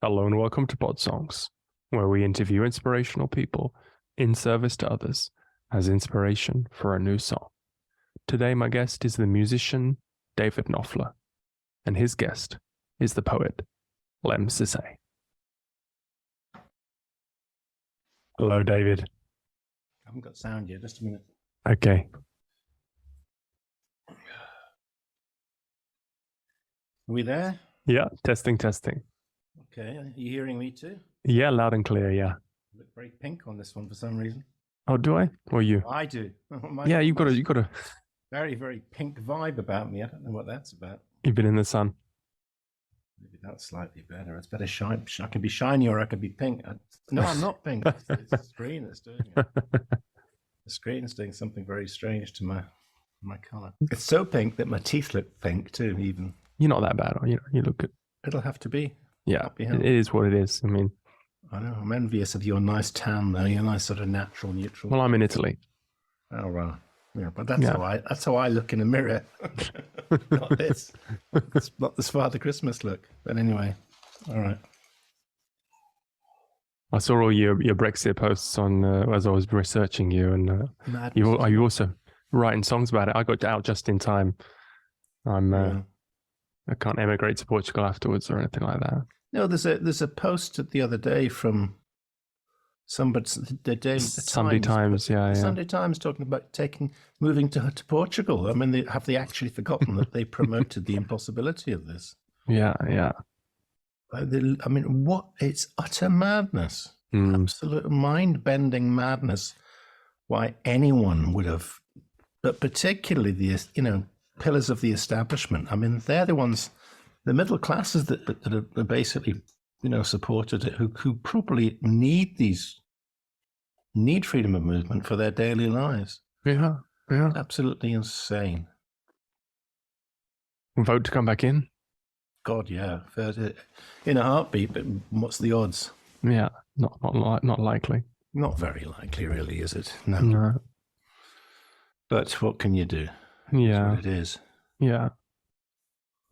Hello and welcome to Podsongs, where we interview inspirational people in service to others as inspiration for a new song. Today my guest is the musician David Knopfler, and his guest is the poet Lemn Sissay. Hello, David. I haven't got sound yet, just a minute. Okay. Are we there? Yeah, testing. Okay, are you hearing me too? Yeah, loud and clear, yeah. I look very pink on this one for some reason. Oh, do I? Or you? I do. Yeah, you've got a very, very pink vibe about me. I don't know what that's about. You've been in the sun. Maybe that's slightly better. It's better shine. I could be shiny or I could be pink. No, I'm not pink. It's the screen that's doing it. The screen is doing something very strange to my colour. It's so pink that my teeth look pink too, even. You're not that bad, you look good. It'll have to be. Yeah, it is what it is. I mean, I know. I'm envious of your nice tan, though. Your nice sort of natural, neutral. Well, I'm in Italy. Oh, right. Yeah, but that's how I look in a mirror. Not this. It's not this Father Christmas look. But anyway, all right. I saw all your Brexit posts on as I was researching you, and are you also writing songs about it? I got out just in time. I can't emigrate to Portugal afterwards or anything like that. No, there's a post the other day from somebody, the Sunday Times, Sunday Times talking about moving to Portugal. I mean, have they actually forgotten that they promoted the impossibility of this? Yeah. I mean, it's utter madness, absolute mind-bending madness. Why anyone would have, but particularly the pillars of the establishment. I mean, they're the ones, the middle classes that are basically, supported it, who probably need freedom of movement for their daily lives. Yeah. Absolutely insane. Vote to come back in? God, yeah. In a heartbeat, but what's the odds? Yeah, not likely. Not very likely, really, is it? No. But what can you do? Yeah, it is. Yeah.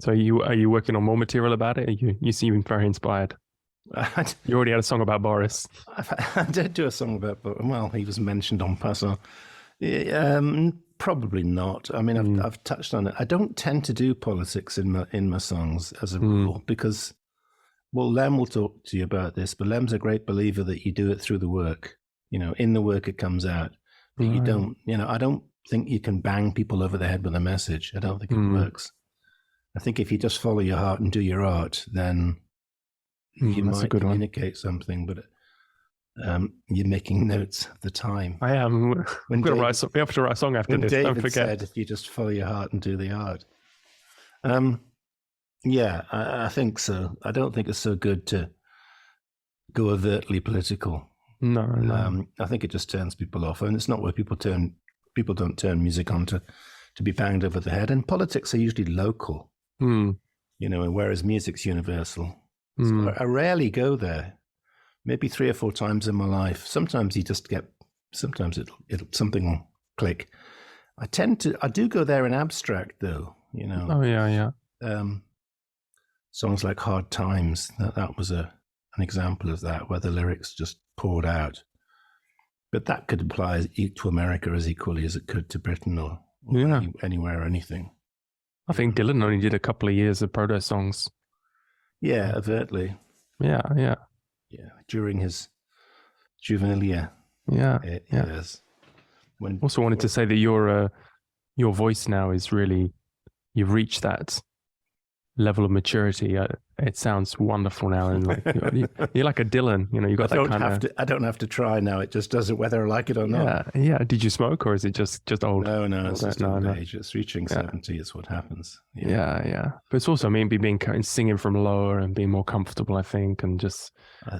So are you working on more material about it? You seem very inspired. You already had a song about Boris. I did do a song about, well, he was mentioned on Podsongs. Probably not. I mean, I've touched on it. I don't tend to do politics in my songs as a rule because, well, Lemn will talk to you about this, but Lem's a great believer that you do it through the work. In the work it comes out. But you don't. I don't think you can bang people over the head with a message. I don't think it works. I think if you just follow your heart and do your art, then you might communicate something, but you're making notes of the time. I am. We have to write a song after this. David don't forget. Said, if you just follow your heart and do the art. Yeah, I think so. I don't think it's so good to go overtly political. No. I think it just turns people off, and it's not where people don't turn music on to be banged over the head. And politics are usually local, and whereas music's universal. So I rarely go there. Maybe 3 or 4 times in my life. Sometimes sometimes something will click. I do go there in abstract though, Oh yeah. Songs like Hard Times, that was an example of that, where the lyrics just poured out. But that could apply to America as equally as it could to Britain or anywhere or anything. I think Dylan only did a couple of years of protest songs. Yeah, overtly. Yeah. During his juvenilia. Yeah. Yes. Also wanted to say that your voice now is really, you've reached that level of maturity. It sounds wonderful now, and you're like a Dylan. You got that kind of. I don't have to try now. It just does it whether I like it or not. Yeah. Did you smoke, or is it just old? No. It's just old age. It's reaching 70 is what happens. Yeah. But it's also singing from lower and being more comfortable, I think, and just.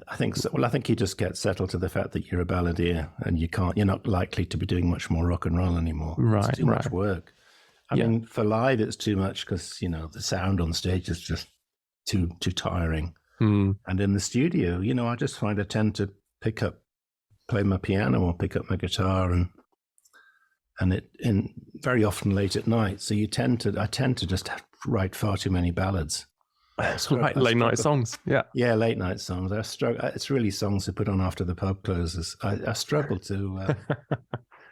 I think so. Well, I think you just get settled to the fact that you're a balladeer and you're not likely to be doing much more rock and roll anymore. Right. It's too much work. I mean, for live, it's too much because, the sound on stage is just too tiring. And in the studio, I just find I tend to play my piano or pick up my guitar and very often late at night. So I tend to just write far too many ballads. Right, late night songs. Yeah. Yeah, late night songs. I struggle. It's really songs to put on after the pub closes. I struggle to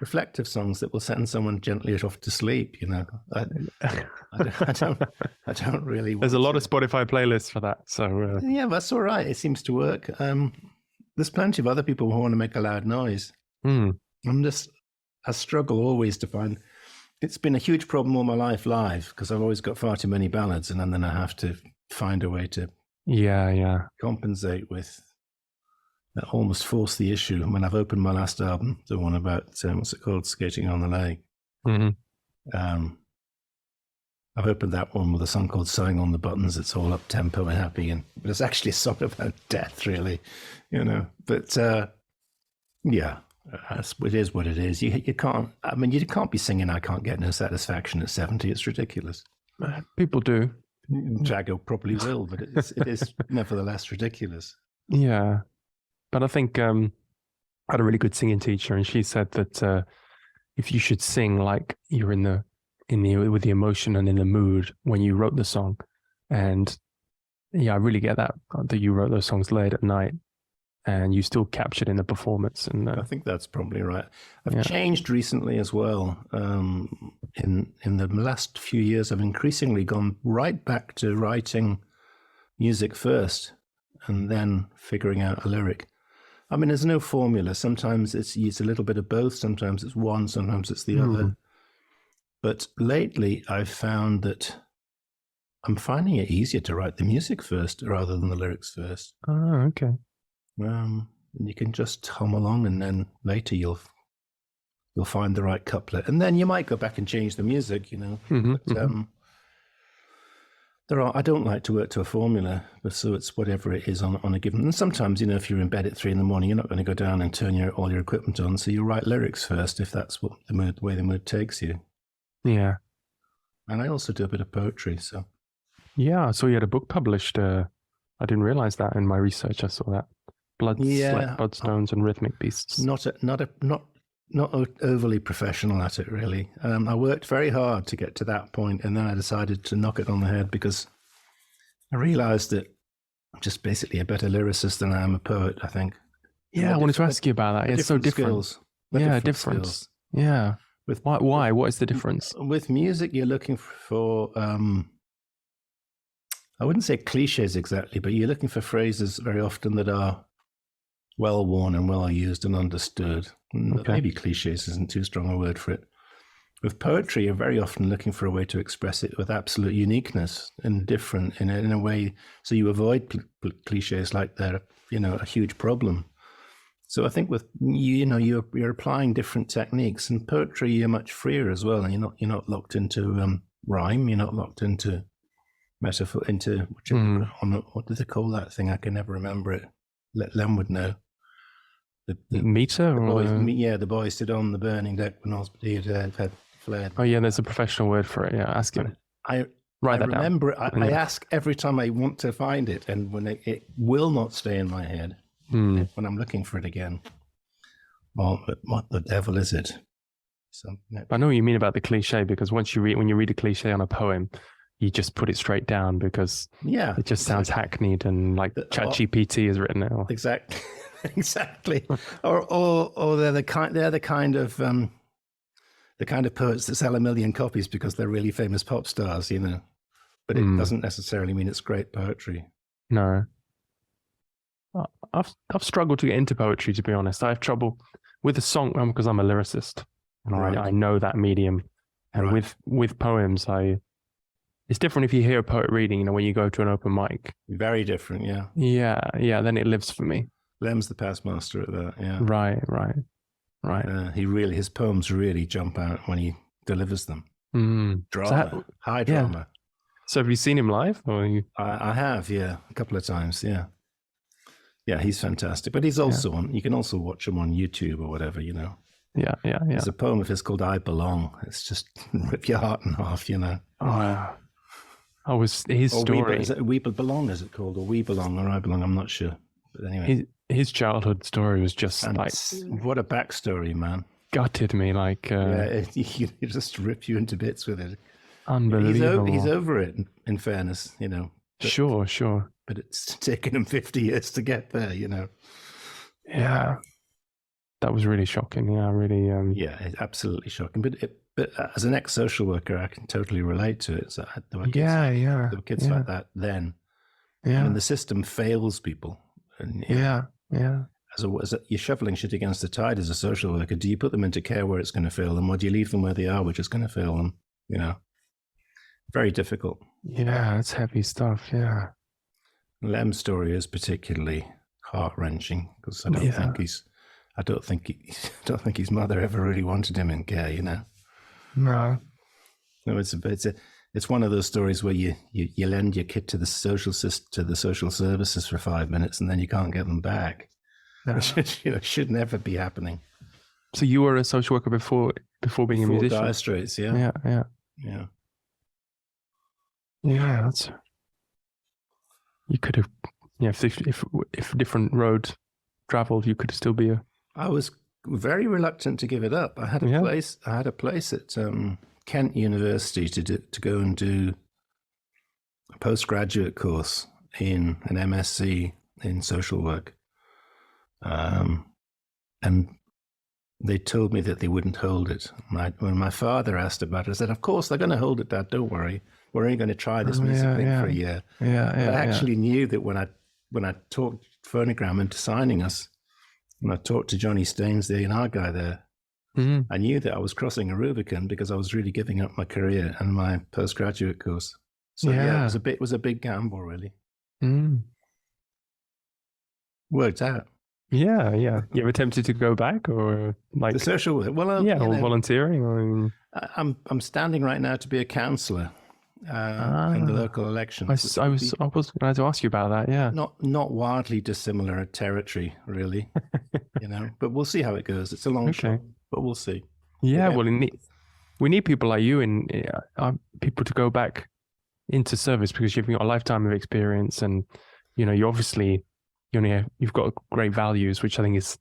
reflective songs that will send someone gently off to sleep. You know, I don't really. There's a lot of Spotify playlists for that. So yeah, that's all right. It seems to work. There's plenty of other people who want to make a loud noise. I struggle always to find. It's been a huge problem all my life live because I've always got far too many ballads, and then I have to find a way to compensate with almost force the issue. When I've opened my last album, the one about what's it called, Skating on the Lake, I've opened that one with a song called Sewing on the Buttons. It's all up tempo and happy, but it's actually a song about death, really, you know. But yeah, it is what it is. You can't. I mean, you can't be singing "I Can't Get No Satisfaction" at 70. It's ridiculous. People do. Jagger probably will, but it is nevertheless ridiculous. Yeah, but I think I had a really good singing teacher, and she said that if you should sing like you're with the emotion and in the mood when you wrote the song, and yeah, I really get that you wrote those songs late at night, and you still captured in the performance. And I think that's probably right. I've changed recently as well. In the last few years, I've increasingly gone right back to writing music first and then figuring out a lyric. I mean, there's no formula. Sometimes it's a little bit of both. Sometimes it's one, sometimes it's the other. But lately, I've found that I'm finding it easier to write the music first rather than the lyrics first. Oh, okay. And you can just hum along, and then later you'll find the right couplet, and then you might go back and change the music, you know. I don't like to work to a formula, but so it's whatever it is on a given. And sometimes, you know, if you're in bed at 3 a.m, you're not going to go down and turn all your equipment on, so you write lyrics first if that's what the way the mood takes you. Yeah. And I also do a bit of poetry, so. Yeah, I saw you had a book published. I didn't realize that in my research. I saw that. Bloodstones and Rhythmic Beasts. Not overly professional at it, really. I worked very hard to get to that point, and then I decided to knock it on the head because I realized that I'm just basically a better lyricist than I am a poet, I think. Yeah, I wanted to ask you about that. It's so different. Different. Yeah. Why? What is the difference? With music, you're looking for, I wouldn't say cliches exactly, but you're looking for phrases very often that are well-worn and well-used and understood. Okay. Maybe cliches isn't too strong a word for it. With poetry, you're very often looking for a way to express it with absolute uniqueness and different in a way, so you avoid cliches like they're, you know, a huge problem. So I think with you're applying different techniques. In poetry, you're much freer as well, and you're not locked into rhyme. You're not locked into metaphor, into what do they call that thing? I can never remember it. Lemn would know. The meter? The boys stood on the burning deck when Osmond had fled. Oh yeah, there's a professional word for it. Yeah, ask him. I remember it. I ask every time I want to find it, and when it will not stay in my head when I'm looking for it again. Well, what the devil is it? I know what you mean about the cliche, because when you read a cliche on a poem, you just put it straight down because it just sounds hackneyed and like ChatGPT has written it. Exactly. Exactly. Or they're the kind of poets that sell 1 million copies because they're really famous pop stars, you know. But it doesn't necessarily mean it's great poetry. No. I've struggled to get into poetry, to be honest. I have trouble with a song because I'm a lyricist and I know that medium. And with poems, it's different if you hear a poet reading, you know, when you go to an open mic. Very different, yeah. Yeah, then it lives for me. Lem's the past master at that, yeah. Right. His poems really jump out when he delivers them. Drama, high drama. Yeah. So have you seen him live? Or I have, yeah, a couple of times, yeah. Yeah, he's fantastic. But he's also you can also watch him on YouTube or whatever, you know. Yeah. There's a poem of his called I Belong. It's just rip your heart in half, you know. Oh, was his story. Is it We Belong, is it called? Or We Belong, or I Belong, I'm not sure. But anyway. His childhood story was just what a backstory, man. Gutted me, like... he just rip you into bits with it. Unbelievable. He's over it, in fairness, you know. Sure. But it's taken him 50 years to get there, you know. Yeah. That was really shocking. Yeah, really. Yeah, it's absolutely shocking. But as an ex-social worker, I can totally relate to it. So there were kids like that then. Yeah. I mean, the system fails people. And, yeah. As you're shoveling shit against the tide as a social worker. Do you put them into care where it's going to fail them, or do you leave them where they are, which is going to fail them? You know, very difficult. Yeah, it's heavy stuff. Yeah. Lem's story is particularly heart-wrenching because I don't think his mother ever really wanted him in care. You know. No. No, it's one of those stories where you lend your kid to the social services for 5 minutes and then you can't get them back. No. Which, should never be happening. So you were a social worker before being a musician? Dire Straits, yeah. Yeah. That's. You could have, if different roads travelled, you could still be a. I was very reluctant to give it up. I had a place at Kent University to go and do a postgraduate course in an MSc in social work. And they told me that they wouldn't hold it. When my father asked about it, I said, "Of course they're going to hold it, Dad. Don't worry. We're only going to try this music thing for a year." I actually knew that when I talked Phonogram into signing us, when I talked to Johnny Staines, the A&R guy there, I knew that I was crossing a Rubicon because I was really giving up my career and my postgraduate course. So it was a big gamble, really. Worked out. Yeah. You ever tempted to go back or like the social work? Well, or volunteering? Or I'm standing right now to be a councillor in the local elections. I was going to ask you about that. Yeah, not wildly dissimilar territory, really. But we'll see how it goes. It's a long shot, but we'll see. Yeah, well, we need people like you and people to go back into service because you've got a lifetime of experience, and you obviously. You've got great values, which I think is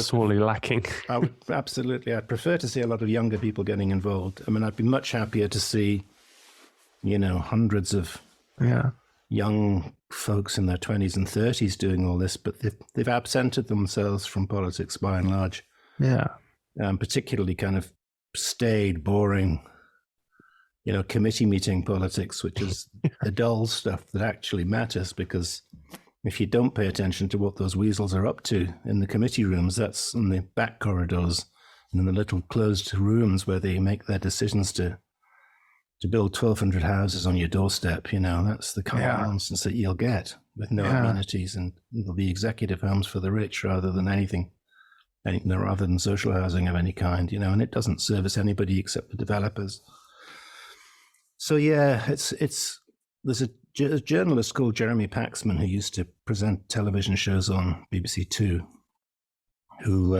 sorely lacking. I'd prefer to see a lot of younger people getting involved. I mean, I'd be much happier to see, hundreds of young folks in their 20s and 30s doing all this, but they've absented themselves from politics by and large. Yeah. Particularly kind of staid, boring, committee meeting politics, which is the dull stuff that actually matters because if you don't pay attention to what those weasels are up to in the committee rooms, that's in the back corridors and in the little closed rooms where they make their decisions to build 1,200 houses on your doorstep, that's the kind of nonsense that you'll get with no amenities, and it'll be executive homes for the rich rather than social housing of any kind, and it doesn't service anybody except the developers. So there's a journalist called Jeremy Paxman who used to present television shows on BBC Two, who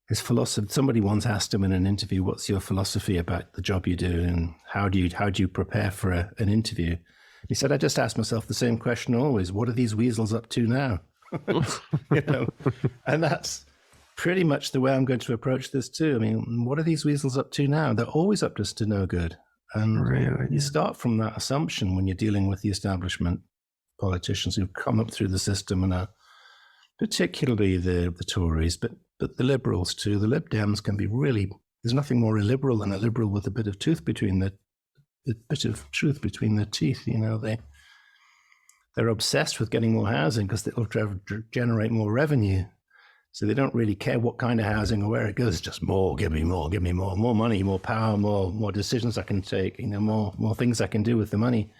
his philosophy. Somebody once asked him in an interview, "What's your philosophy about the job you do, and how do you prepare for an interview?" He said, "I just ask myself the same question always: what are these weasels up to now?" And that's pretty much the way I'm going to approach this too. I mean, what are these weasels up to now? They're always up to no good. And you start from that assumption when you're dealing with the establishment politicians who've come up through the system and are particularly the Tories, but the Liberals too. The Lib Dems can be really, there's nothing more illiberal than a Liberal with a bit of truth between their teeth. They're obsessed with getting more housing because it'll generate more revenue. So they don't really care what kind of housing or where it goes. It's just more, give me more money, more power, more decisions I can take, more things I can do with the money.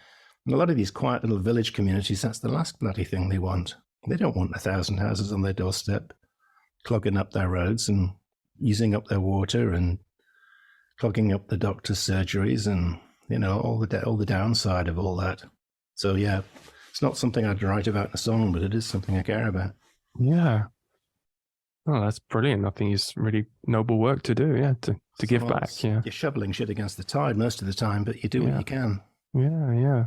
And a lot of these quiet little village communities, that's the last bloody thing they want. They don't want 1,000 houses on their doorstep, clogging up their roads and using up their water and clogging up the doctor's surgeries and, all the downside of all that. So it's not something I'd write about in a song, but it is something I care about. Yeah. Oh, that's brilliant. I think it's really noble work to do, to give back. Yeah. You're shoveling shit against the tide most of the time, but you do what you can. Yeah.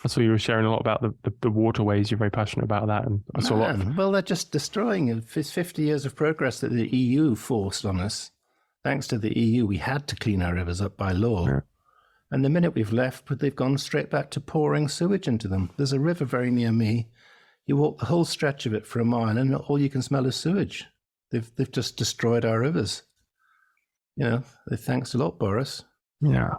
I saw you were sharing a lot about the waterways. You're very passionate about that. And I saw a lot. Well, they're just destroying it. It's 50 years of progress that the EU forced on us. Thanks to the EU, we had to clean our rivers up by law. And the minute we've left, they've gone straight back to pouring sewage into them. There's a river very near me. You walk the whole stretch of it for a mile, and all you can smell is sewage. They've just destroyed our rivers. Thanks a lot, Boris. Yeah.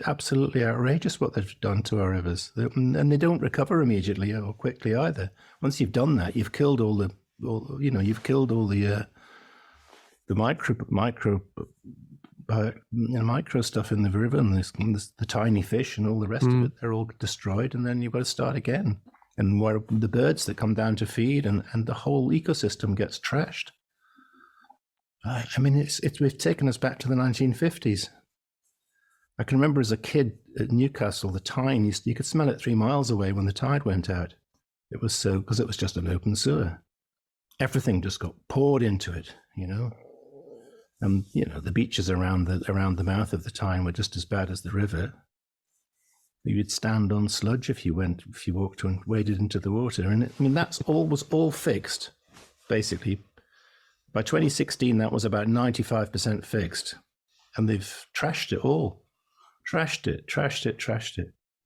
Absolutely outrageous what they've done to our rivers, and they don't recover immediately or quickly either. Once you've done that, you've killed all the micro stuff in the river, and the tiny fish and all the rest of it. They're all destroyed, and then you've got to start again. And where the birds that come down to feed, and the whole ecosystem gets trashed. I mean, we've taken us back to the 1950s. I can remember as a kid at Newcastle, the Tyne, you could smell it 3 miles away when the tide went out. It was because it was just an open sewer. Everything just got poured into it, And, the beaches around the mouth of the Tyne were just as bad as the river. You'd stand on sludge if you walked and waded into the water. And was all fixed, basically. By 2016, that was about 95% fixed. And they've trashed it all. Trashed it.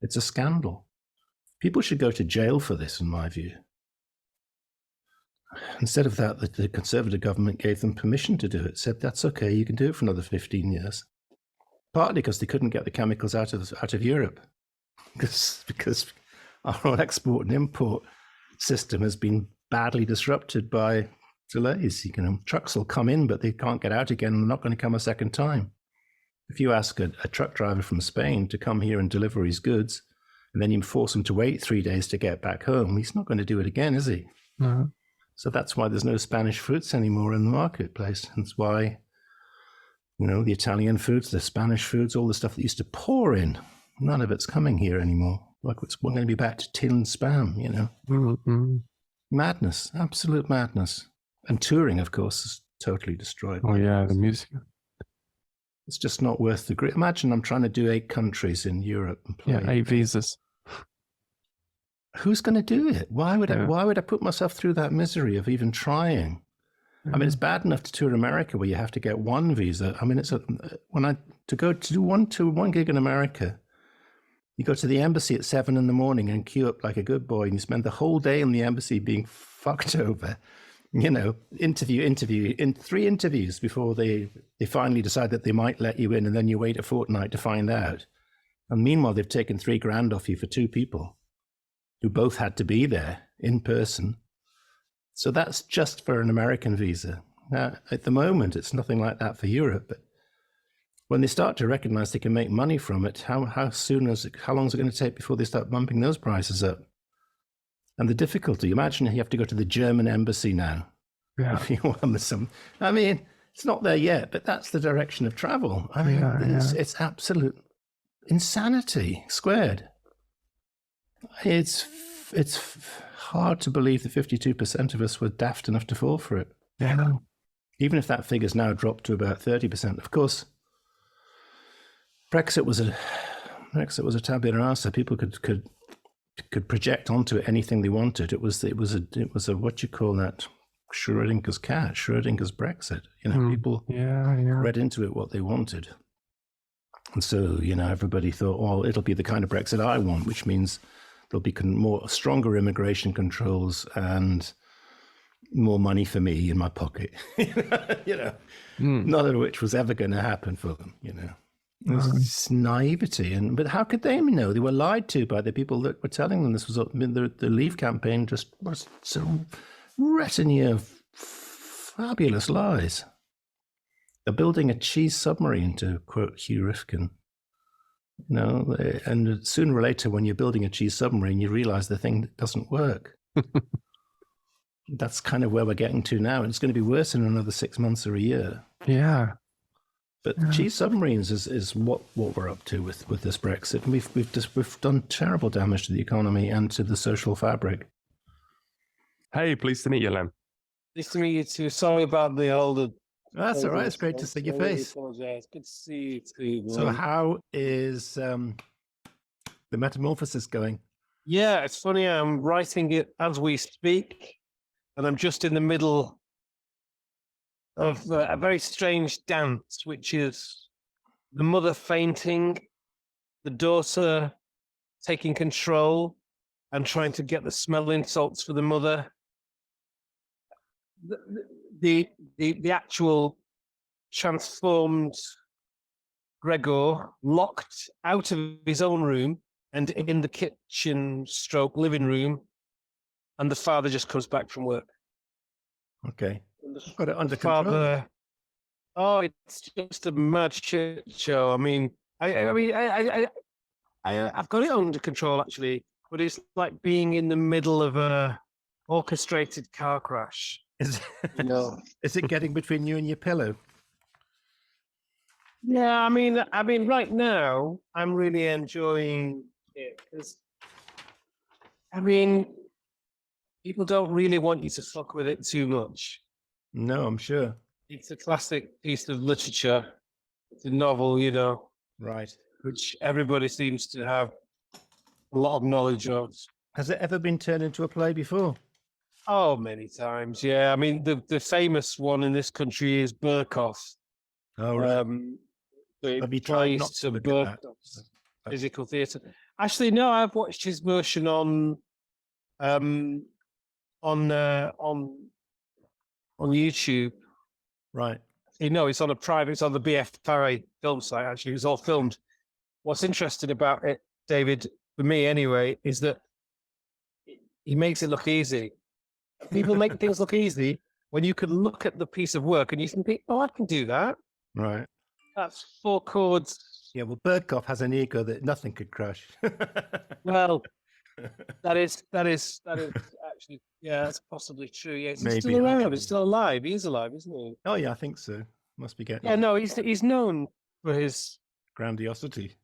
It's a scandal. People should go to jail for this, in my view. Instead of that, the Conservative government gave them permission to do it, said, that's okay, you can do it for another 15 years. Partly because they couldn't get the chemicals out of Europe, because our export and import system has been badly disrupted by delays. Trucks will come in, but they can't get out again, and they're not going to come a second time. If you ask a truck driver from Spain to come here and deliver his goods, and then you force him to wait 3 days to get back home, he's not going to do it again, is he? No. So that's why there's no Spanish fruits anymore in the marketplace. That's why, the Italian foods, the Spanish foods, all the stuff that used to pour in, none of it's coming here anymore. We're going to be back to tin spam, Mm-hmm. Madness, absolute madness. And touring, of course, is totally destroyed. Oh, yeah, the music. It's just not worth the grit. Imagine I'm trying to do 8 countries in Europe and play. Yeah, 8 visas. Who's going to do it? Why would I put myself through that misery of even trying? I mean, it's bad enough to tour America where you have to get 1 visa. I mean, to do one gig in America, you go to the embassy at 7 a.m. and queue up like a good boy, and you spend the whole day in the embassy being fucked over. Interview, in 3 interviews before they finally decide that they might let you in, and then you wait a fortnight to find out. And meanwhile, they've taken $3,000 off you for 2 people who both had to be there in person. So that's just for an American visa. Now, at the moment, it's nothing like that for Europe, but when they start to recognize they can make money from it, how long is it going to take before they start bumping those prices up? And the difficulty, imagine you have to go to the German embassy now. Yeah. If you want some, I mean, it's not there yet, but that's the direction of travel. I mean, it's absolute insanity squared. It's hard to believe that 52% of us were daft enough to fall for it. Yeah. Even if that figure's now dropped to about 30%. Of course, Brexit was a tabula rasa. People could project onto it anything they wanted. It was a what you call that, Schrodinger's cat, Schrodinger's Brexit. People read into it what they wanted. And so, everybody thought, well, it'll be the kind of Brexit I want, which means there'll be stronger immigration controls and more money for me in my pocket. None of which was ever going to happen for them, This naivety. But how could they know? They were lied to by the people that were telling them this was the Leave campaign. Just was a retinue of fabulous lies. They're building a cheese submarine, to quote Hugh Rifkin. And sooner or later, when you're building a cheese submarine, you realize the thing doesn't work. That's kind of where we're getting to now. And it's going to be worse in another 6 months or a year. Yeah. But cheese submarines is what we're up to with this Brexit. And we've done terrible damage to the economy and to the social fabric. Hey, pleased to meet you, Lemn. Nice to meet you too. Sorry about the older. That's all right. It's great to see your face. Apologize. Good to see you too. So how is the metamorphosis going? Yeah, it's funny. I'm writing it as we speak, and I'm just in the middle of a very strange dance, which is the mother fainting, the daughter taking control and trying to get the smelling salts for the mother. The actual transformed Gregor locked out of his own room and in the kitchen stroke living room, and the father just comes back from work. Okay. Got it under control. Father, oh, it's just a mad shit show. I mean, I've got it under control actually, but it's like being in the middle of a orchestrated car crash. Is, You know? is it getting between you and your pillow? Yeah, I mean, right now I'm really enjoying it because, I mean, people don't really want you to fuck with it too much. No, I'm sure. It's a classic piece of literature. It's a novel, you know, Right. which everybody seems to have a lot of knowledge of. Has it ever been turned into a play before? Oh, many times, yeah. I mean, the famous one in this country is Burkoff. Oh, right. It you tried plays not to to look at that? Burkoff's physical theatre. Actually, no, I've watched his version on YouTube. Right. You know, it's on the BFRA film site. Actually, it's all filmed. What's interesting about it, David, for me anyway, is that he makes it look easy. People make things look easy when you can look at the piece of work and you can think, "Oh, I can do that. Right. That's 4 chords." Yeah, well, Birdcough has an ego that nothing could crush. Well, that is actually, yeah, that's possibly true. Yeah, he's Maybe, still I around. don't He's still alive. He is alive, isn't he? Oh, yeah, I think so. Must be getting Yeah, no, he's known for his grandiosity.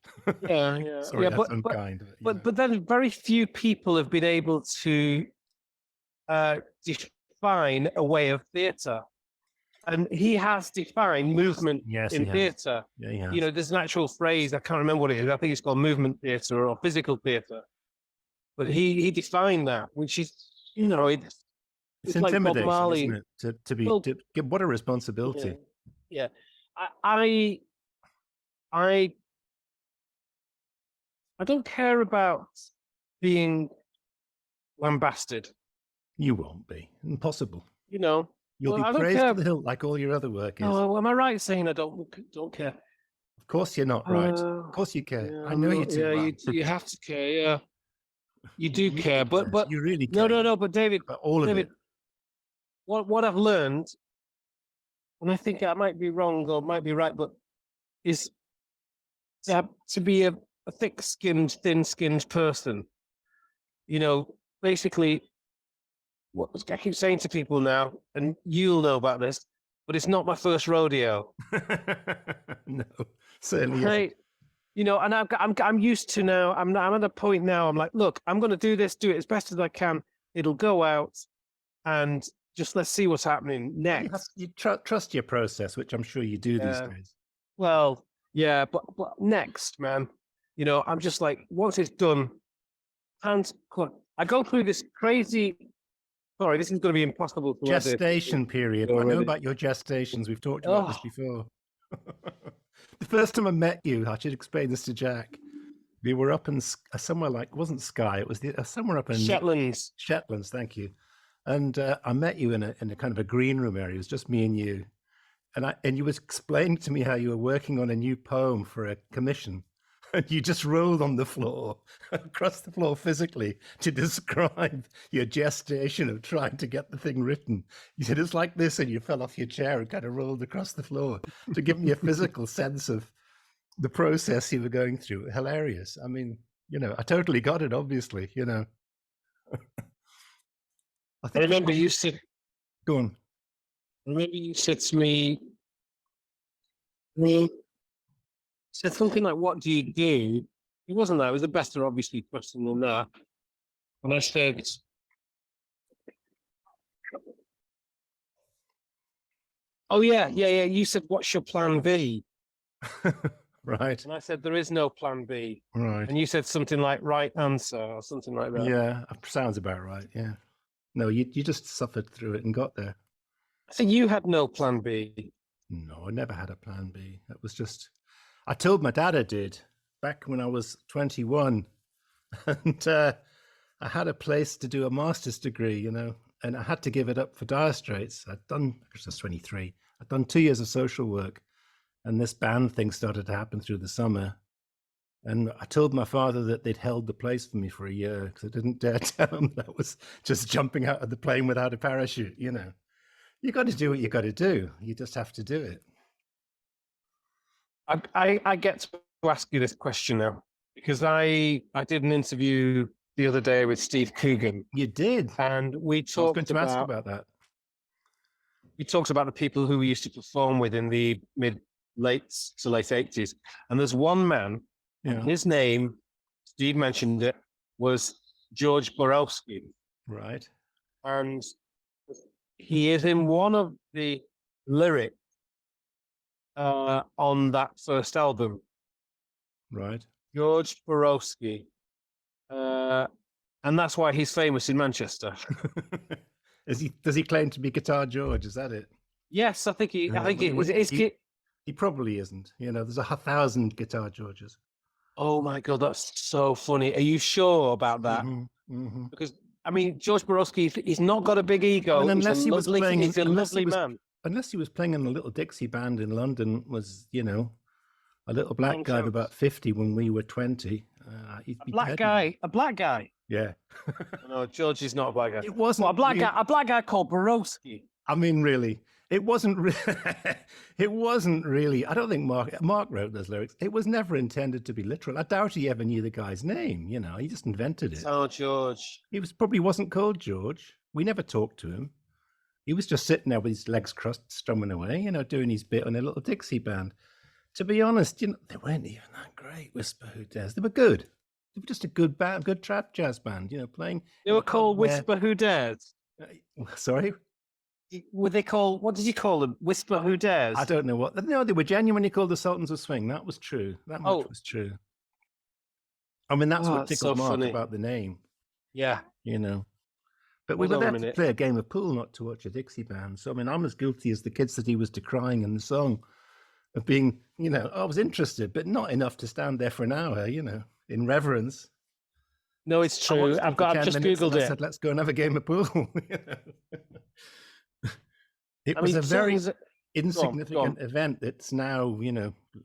yeah. Sorry, Yeah, that's unkind. you know. but then very few people have been able to define a way of theatre, and he has defined movement Yes, in he has. theatre. Yeah, he has. You know, there's an actual phrase, I can't remember what it is. I think it's called movement theatre or physical theatre. But he defined that, which is, you know, it's like Bob intimidating, Marley. isn't it? To be, Well, to give what a responsibility. Yeah. I don't care about being lambasted, You won't be. Impossible. you know. You'll Well, I be don't praised care. to the hilt like all your other work is. Oh, am I right saying I don't care? Of course you're not right. Of course you care. Yeah, I know you not- do. Yeah, well. you have to care. Yeah, you do care. But you really care. no. But David, But all of David, it. what I've learned, and I think I might be wrong or might be right, but is to be a thick-skinned, thin-skinned person. You know, basically, what I keep saying to people now, and you'll know about this, but it's not my first rodeo. No, certainly isn't. Right? You know, and I'm used to now. I'm at a point now. I'm like, look, I'm going to do this, do it as best as I can. It'll go out, and just let's see what's happening next. You trust your process, which I'm sure you do these days. Well, yeah, but next, man, you know, I'm just like, once it's done, and I go through this crazy. Sorry, this is going to be impossible to edit. Gestation period. I know about your gestations. We've talked about this before. The first time I met you, I should explain this to Jack. We were up in somewhere like, it wasn't Skye, it was somewhere up in Shetlands. Shetlands, thank you. And I met you in a kind of a green room area. It was just me and you. And you was explaining to me how you were working on a new poem for a commission. And you just rolled on the floor, across the floor physically, to describe your gestation of trying to get the thing written. You said, it's like this, and you fell off your chair and kind of rolled across the floor to give me a physical sense of the process you were going through. Hilarious. I mean, you know, I totally got it, obviously, you know. I remember you said, go on. I remember you said to me, said something like, what do you do? It wasn't that. It was a better, obviously, question than that. And I said, oh, yeah. You said, what's your plan B? Right. And I said, there is no plan B. Right. And you said something like right answer or something like that. Yeah, sounds about right. Yeah. No, you just suffered through it and got there. So you had no plan B. No, I never had a plan B. That was just, I told my dad I did back when I was 21. And I had a place to do a master's degree, and I had to give it up for Dire Straits. Because I was 23, I'd done 2 years of social work, and this band thing started to happen through the summer. And I told my father that they'd held the place for me for a year because I didn't dare tell him that I was just jumping out of the plane without a parachute. You got to do what you got to do. You just have to do it. I get to ask you this question now because I did an interview the other day with Steve Coogan. You did, and we talked I was going to ask about that. We talked about the people who we used to perform with in the late to late 80s, and there's one man. Yeah. His name, Steve mentioned it, was George Borowski. Right. And he is in one of the lyrics on that first album. Right. George Borowski. And that's why he's famous in Manchester. Does he claim to be Guitar George? Is that it? Yes, I think he. He probably isn't. There's 1,000 Guitar Georges. Oh my God, that's so funny. Are you sure about that? Mm-hmm. Because George Borowski, he's not got a big ego. Unless he was playing, he's a lovely man. Unless he was playing in a little Dixie band in London, was a little black guy of about 50 when we were 20. A black guy. Yeah. No, George is not a black guy. It wasn't a black guy called Borowski. Really. It wasn't really. I don't think Mark wrote those lyrics. It was never intended to be literal. I doubt he ever knew the guy's name. He just invented it. Oh, George. He probably wasn't called George. We never talked to him. He was just sitting there with his legs crossed, strumming away, doing his bit on a little Dixie band. To be honest, they weren't even that great. Whisper Who Dares. They were good. They were just a good band, good trap jazz band. Playing. They were called Whisper Who Dares. Sorry. Were they called? What did you call them? Whisper Who Dares? I don't know what. No, they were genuinely called the Sultans of Swing. That was true. That much was true. That's what tickled Mark about the name. Yeah. But we were there to play a game of pool, not to watch a Dixie band. So I'm as guilty as the kids that he was decrying in the song, of being, I was interested, but not enough to stand there for an hour, in reverence. No, it's true. I've just Googled it. I said, let's go and have a game of pool. It was a very insignificant event that's now,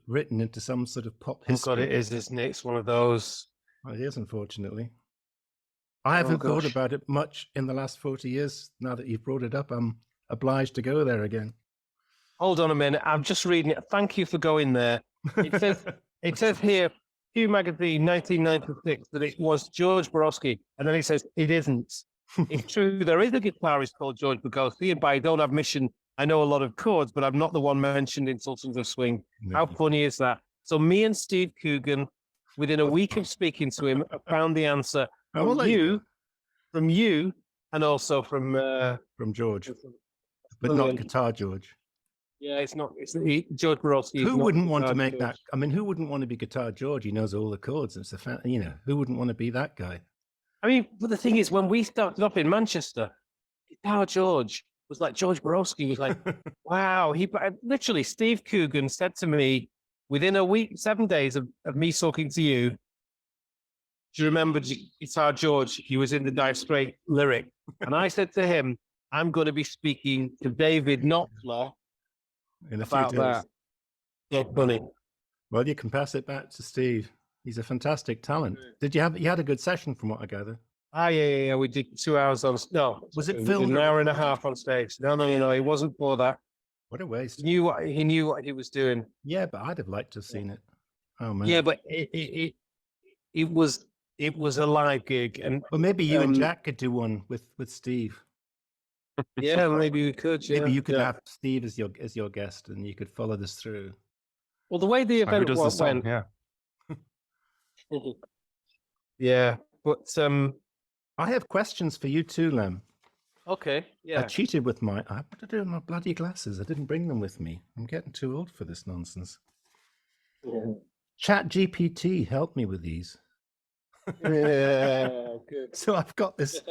written into some sort of pop history. Oh God, it is, isn't it? It's one of those. Well, it is, unfortunately. I haven't thought about it much in the last 40 years. Now that you've brought it up, I'm obliged to go there again. Hold on a minute. I'm just reading it. Thank you for going there. It says here, Q Magazine, 1996, that it was George Borowski. And then it says, it isn't. It's true, there is a guitarist called George Borowski, and by his own admission, I know a lot of chords, but I'm not the one mentioned in Sultans of Swing. No. How funny is that? So me and Steve Coogan, within a week of speaking to him, found the answer from you, and also from George, but not Guitar George. Yeah, it's not. George Borowski. Who wouldn't want to make that? Who wouldn't want to be Guitar George? He knows all the chords. It's who wouldn't want to be that guy? But the thing is, when we started up in Manchester, Guitar George was like George Borowski was like, wow. He literally, Steve Coogan said to me within a week, 7 days of me talking to you, do you remember Guitar George? He was in the Dire Straits lyric. And I said to him, I'm going to be speaking to David Knopfler about that. Yeah, funny. Well, you can pass it back to Steve. He's a fantastic talent. You had a good session from what I gather? Yeah. We did 2 hours on. No, was it filmed? An hour and a half on stage. No. It wasn't for that. What a waste. He knew what he was doing. Yeah, but I'd have liked to have seen it. Oh man. Yeah, but it was a live gig, and well, maybe you and Jack could do one with Steve. Yeah, maybe we could. Yeah. Maybe you could have Steve as your guest, and you could follow this through. Well, the way the event went, yeah. Yeah, but I have questions for you too, Lem. Okay, yeah. I cheated with I had to do my bloody glasses. I didn't bring them with me. I'm getting too old for this nonsense. Yeah. ChatGPT helped me with these. Yeah, good. So I've got this.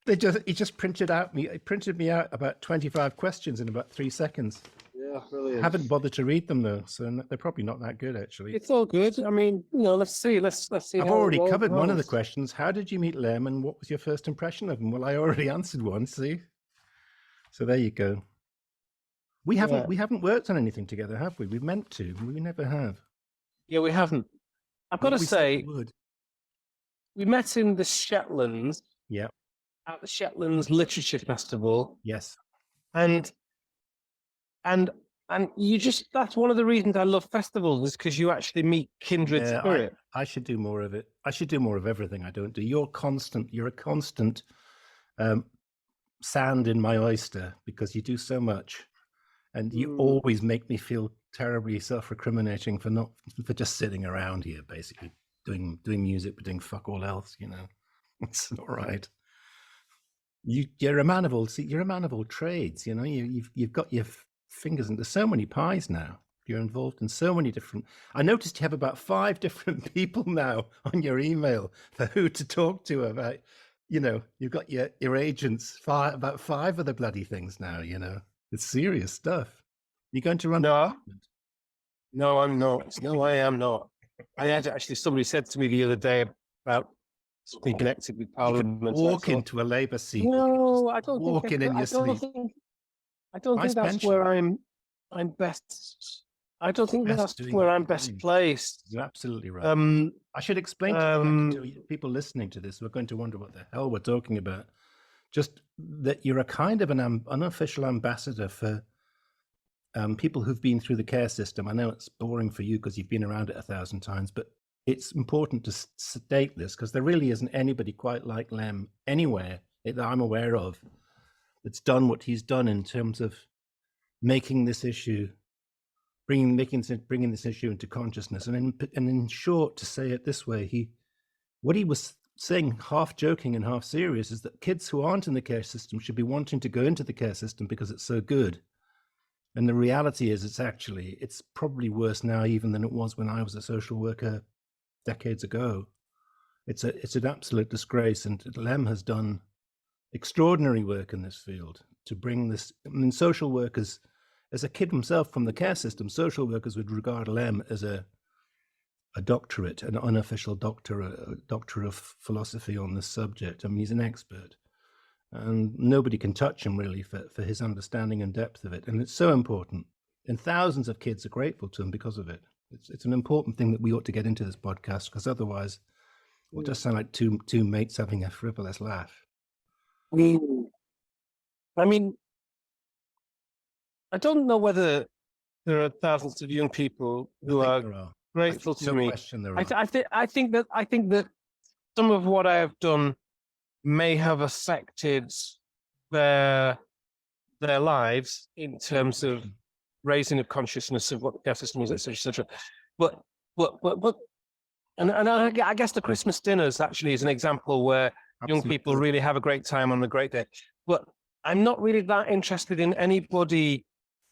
He printed me out about 25 questions in about 3 seconds. Yeah. Yeah, brilliant. Haven't bothered to read them though, so they're probably not that good actually. It's all good. I mean, let's see. Let's see. I've how already it all covered one of the goes. questions. How did you meet Lemn, and what was your first impression of him? Well, I already answered one. See, so there you go. We haven't worked on anything together, have we? We've meant to. We never have. Yeah, we haven't. I've got to We said say, we would. we met in the Shetlands Yeah. at the Shetlands Literature Festival, Yes. and you just—that's one of the reasons I love festivals, is because you actually meet kindred spirit. I should do more of it. I should do more of everything I don't do. You're a constant sand in my oyster because you do so much, and you always make me feel terribly self-recriminating for just sitting around here, basically doing music but doing fuck all else. It's all right. You're a man of all trades. You've got your fingers into so many pies now. You're involved in so many different. I noticed you have about 5 different people now on your email for who to talk to about. You've got your agents, about 5 of the bloody things now. It's serious stuff. You're going to run? No, I'm not. No, I am not. I had actually, somebody said to me the other day about being connected with Parliament. Walk into a Labour seat. No, I don't walking in your sleep. I don't think that's where I'm best. I don't think that's where I'm best placed. You're absolutely right. I should explain to people listening to this who are going to wonder what the hell we're talking about. Just that you're a kind of an unofficial ambassador for people who've been through the care system. I know it's boring for you because you've been around it 1,000 times, but it's important to state this because there really isn't anybody quite like Lemn anywhere that I'm aware of that's done what he's done in terms of making this issue, bringing this issue into consciousness. And in short, to say it this way, what he was saying, half joking and half serious, is that kids who aren't in the care system should be wanting to go into the care system because it's so good. And the reality is, it's probably worse now even than it was when I was a social worker decades ago. It's an absolute disgrace, and Lemn has done extraordinary work in this field to bring this. I mean, social workers, as a kid himself from the care system, social workers would regard Lemn as a doctorate, an unofficial doctor, a doctor of philosophy on this subject. I mean, he's an expert. And nobody can touch him really for his understanding and depth of it. And it's so important. And thousands of kids are grateful to him because of it. It's an important thing that we ought to get into this podcast, because otherwise we'll just sound like two mates having a frivolous laugh. I mean, I don't know whether there are thousands of young people who are grateful to me. I think that some of what I have done may have affected their lives in terms of raising of consciousness of what the care system is, etc., etc. But I guess the Christmas dinners actually is an example where young people really have a great time on a great day. But I'm not really that interested in anybody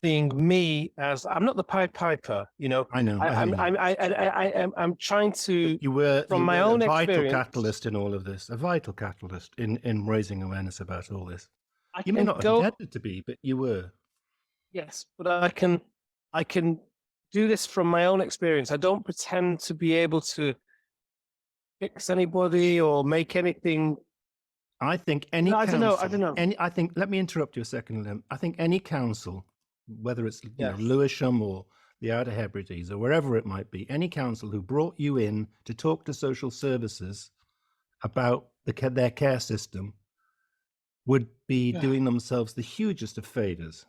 seeing me as, I'm not the Pied Piper, I know. I'm trying to. You were my own a vital experience, catalyst in all of this. A vital catalyst in raising awareness about all this. You may not have intended to be, but you were. Yes, but I can do this from my own experience. I don't pretend to be able to fix anybody or make anything. I think any council, I don't know. Let me interrupt you a second, Lemn. I think any council, whether it's Lewisham or the Outer Hebrides or wherever it might be, any council who brought you in to talk to social services about their care system would be doing themselves the hugest of favors.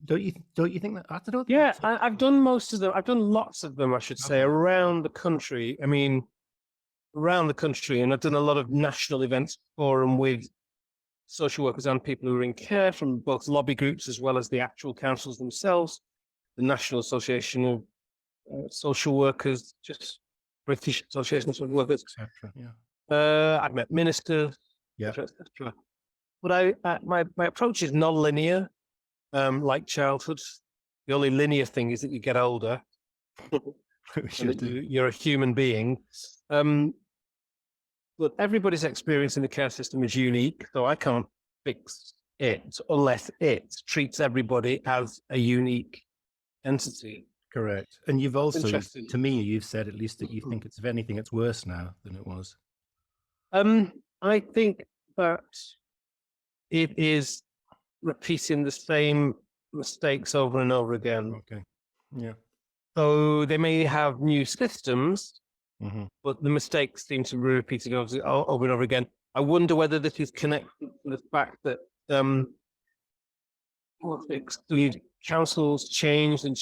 Don't you think that? I don't know. I've done most of them. I've done lots of them, I should say, around the country. I mean, around the country, and I've done a lot of national events forum with social workers and people who are in care from both lobby groups as well as the actual councils themselves, the National Association of Social Workers, just British Association of Social Workers, etc. Yeah. I've met ministers, etc. But my approach is non-linear, like childhood. The only linear thing is that you get older. You're a human being. But everybody's experience in the care system is unique, so I can't fix it unless it treats everybody as a unique entity. Correct. And you've also, Interesting. to me, you've said at least that you think it's, if anything, it's worse now than it was. I think that it is repeating the same mistakes over and over again. Okay. Yeah. So they may have new systems, Mm-hmm. but the mistakes seem to be repeating over and over again. I wonder whether this is connected to the fact that the councils changed and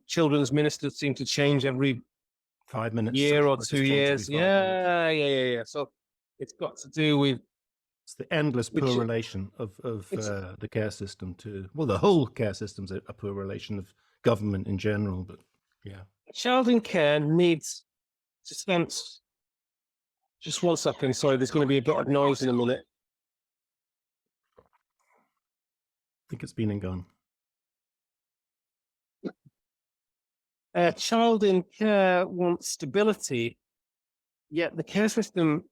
children's ministers seem to change every 5 minutes. year or Just 2 change every years. 5 minutes. Yeah. So it's got to do with It's the endless poor relation of the care system to, well, the whole care system's a poor relation of government in general, but yeah. a child in care needs to sense. Just 1 second, sorry, there's going to be a bit of noise in a minute. I think it's been and gone. A child in care wants stability, yet the care system,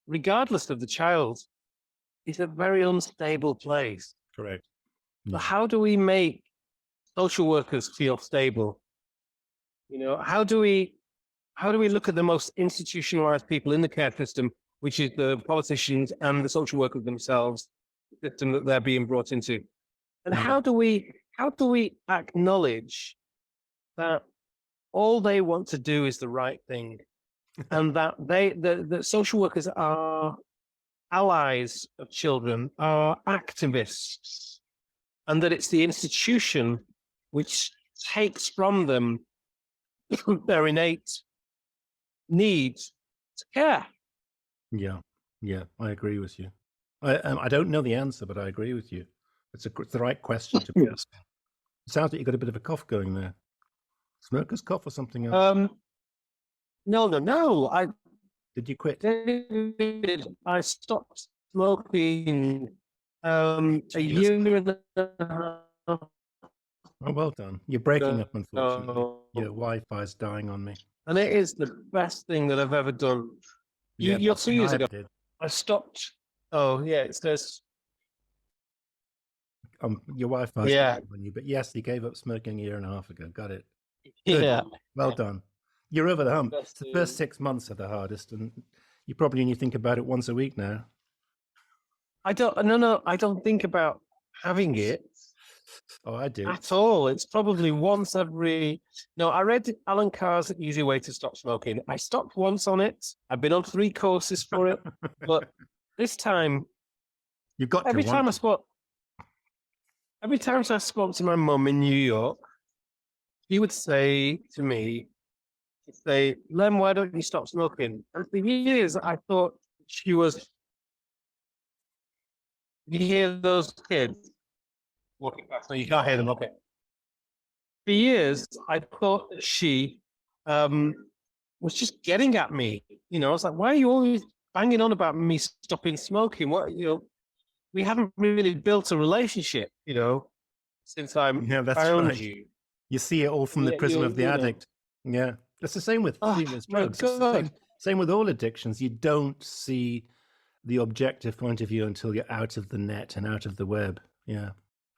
regardless of the child, is a very unstable place. Correct. So how do we make social workers feel stable? You know, how do we look at the most institutionalized people in the care system, which is the politicians and the social workers themselves, the system that they're being brought into? And how do we acknowledge that all they want to do is the right thing, and that the social workers are allies of children, are activists, and that it's the institution which takes from them their innate need to care? Yeah, I agree with you. I don't know the answer, but I agree with you. It's the right question to be asking. It sounds like you've got a bit of a cough going there. Smoker's cough or something else? No. Did you quit? I stopped smoking a year and a half. Oh, well done. You're breaking up, unfortunately. Your Wi-Fi's dying on me. And it is the best thing that I've ever done. You'll see years ago. I stopped. Oh, yeah, it says. Your Wi-Fi's dying on you, but yes, you gave up smoking a year and a half ago. Got it. Good. Yeah. Well done. You're over the hump. It's the first 6 months are the hardest, and you probably only think about it once a week now. I don't think about having it. Oh, I do. At all. It's probably once every. No, I read Alan Carr's Easy Way to Stop Smoking. I stopped once on it. I've been on 3 courses for it, but this time, you've got every time I spoke to my mum in New York, she would say to me, "Lemn, why don't you stop smoking?" And for years, I thought she was. You hear those kids walking past? No, you can't hear them. Okay. For years, I thought that she was just getting at me. You know, I was like, "Why are you always banging on about me stopping smoking? What, you know, we haven't really built a relationship, you know, since I found you." You see it all from the prism of the addict. Yeah. It's the same with drugs. Same with all addictions. You don't see the objective point of view until you're out of the net and out of the web. Yeah.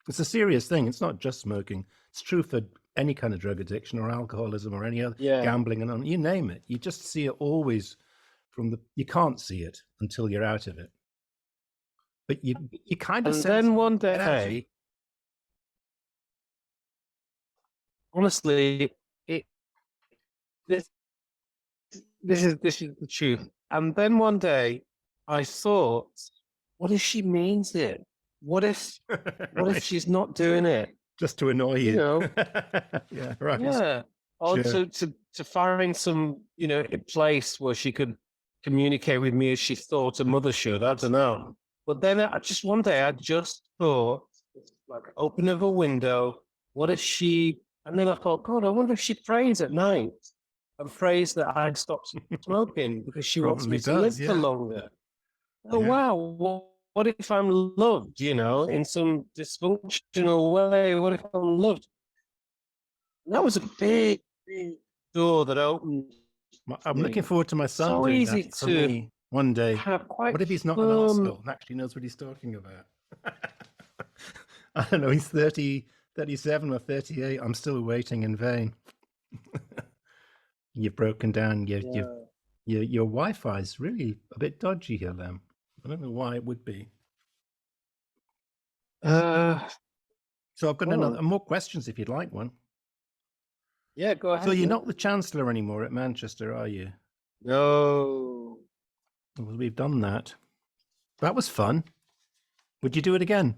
It's a serious thing. It's not just smoking. It's true for any kind of drug addiction or alcoholism or any other gambling and you name it. You just see it always you can't see it until you're out of it. But you kind of. And then one day, honestly, this is the truth. And then one day, I thought, what if she means it? What if she's not doing it just to annoy you? You know? Yeah, right. Yeah, or to find some a place where she could communicate with me as she thought a mother should. I don't know. But then one day I just thought, like, open of a window. What if she? And then I thought, God, I wonder if she prays at night and prays that I'd stop smoking because she wants me to live for longer. Oh, wow. What if I'm loved, in some dysfunctional way? What if I'm loved? And that was a big, big door that opened. I'm looking forward to my son so doing easy that for me one day. What if he's not an arsehole and actually knows what he's talking about? I don't know. He's 37 or 38. I'm still waiting in vain. You've broken down. Your Wi-Fi is really a bit dodgy here, Lem. I don't know why it would be. So I've got more questions if you'd like one. Yeah, go ahead. So you're not the Chancellor anymore at Manchester, are you? No. Well, we've done that. That was fun. Would you do it again?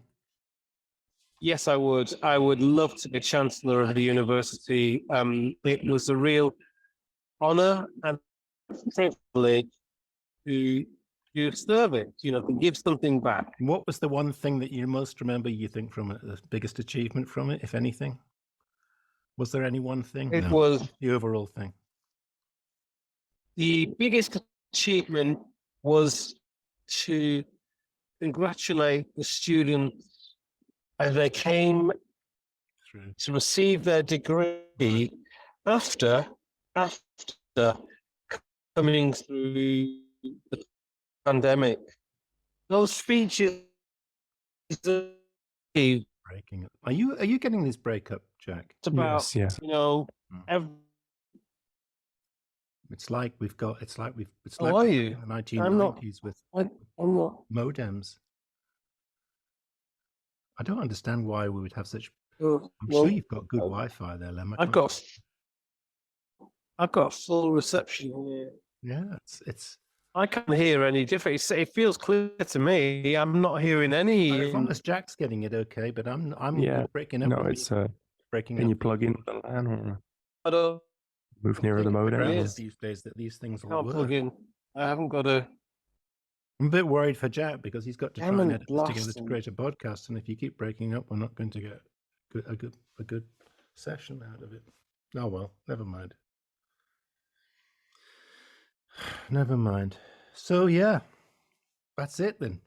Yes, I would. I would love to be Chancellor of the university. It was a real honor and privilege to serve it, to give something back. What was the one thing that you most remember, you think, from it, the biggest achievement from it, if anything? Was there any one thing? It was the overall thing. The biggest achievement was to congratulate the students as they came to receive their degree after coming through the pandemic. Those speeches. Breaking up. Are you getting this breakup, Jack? It's about It's like we've are like you? in the 1990s with modems. I don't understand why we would have such. I'm sure you've got good Wi-Fi there, Lem. I've got full reception here. Yeah, it's. I can't hear any difference. It feels clear to me. I'm not hearing any. As long as Jack's getting it okay, but I'm breaking up. No, it's breaking Can up. you plug in the LAN or I don't move nearer the modem? These days that these things will work. plug in. I haven't got a. I'm a bit worried for Jack because he's got to try and edit this together to blasting. create a podcast, and if you keep breaking up, we're not going to get a good session out of it. Oh well, never mind. Never mind. So yeah, that's it then.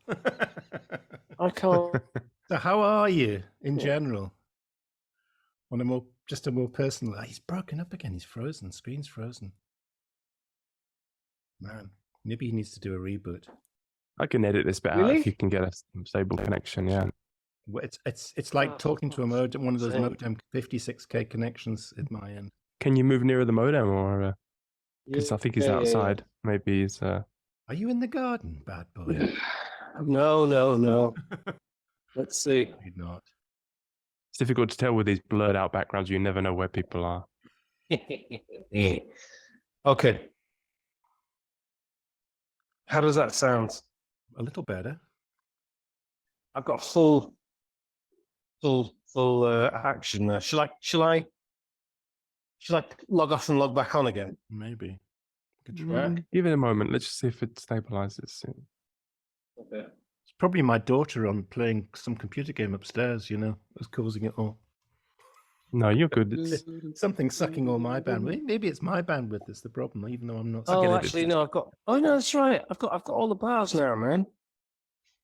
I can't. So how are you in general? On a more personal. He's broken up again. He's frozen. Screen's frozen. Man, maybe he needs to do a reboot. I can edit this bit out if you can get a stable connection. Yeah. Well, it's like talking to a modem, one of those modem 56K connections at my end. Can you move nearer the modem or? Because I think he's outside. Maybe he's. Are you in the garden, bad boy? No. Let's see. You're not. It's difficult to tell with these blurred out backgrounds. You never know where people are. Okay. How does that sound? A little better. I've got full action there. Shall I log off and log back on again? Maybe. Give it a moment. Let's just see if it stabilizes. Okay. It's probably my daughter on playing some computer game upstairs, is causing it all. No, you're good. It's something sucking all my bandwidth. Maybe it's my bandwidth that's the problem, even though I'm not. Oh, actually, no. Oh, no, that's right. I've got all the bars now, man.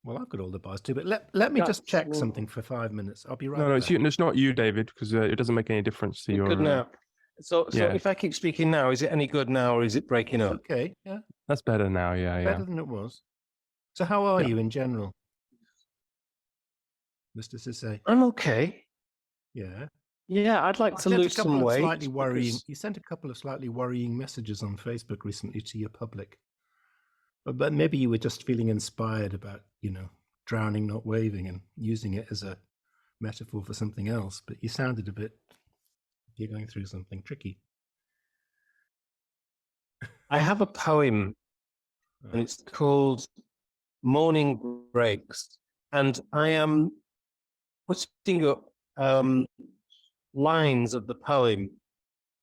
Well, I've got all the bars too, but let me just check something for 5 minutes. I'll be right back. No, it's not you, David, because it doesn't make any difference to your. Good now. So if I keep speaking now, is it any good now, or is it breaking up? Okay, yeah. That's better now. Yeah, better than it was. So how are you in general, Mr. Sissay? I'm okay. Yeah. Yeah, I'd like to lose some weight. Slightly worrying. You sent a couple of slightly worrying messages on Facebook recently to your public. But maybe you were just feeling inspired about, drowning, not waving, and using it as a metaphor for something else. But you sounded a bit, you're going through something tricky. I have a poem, and it's called Morning Breaks. And I am putting up lines of the poem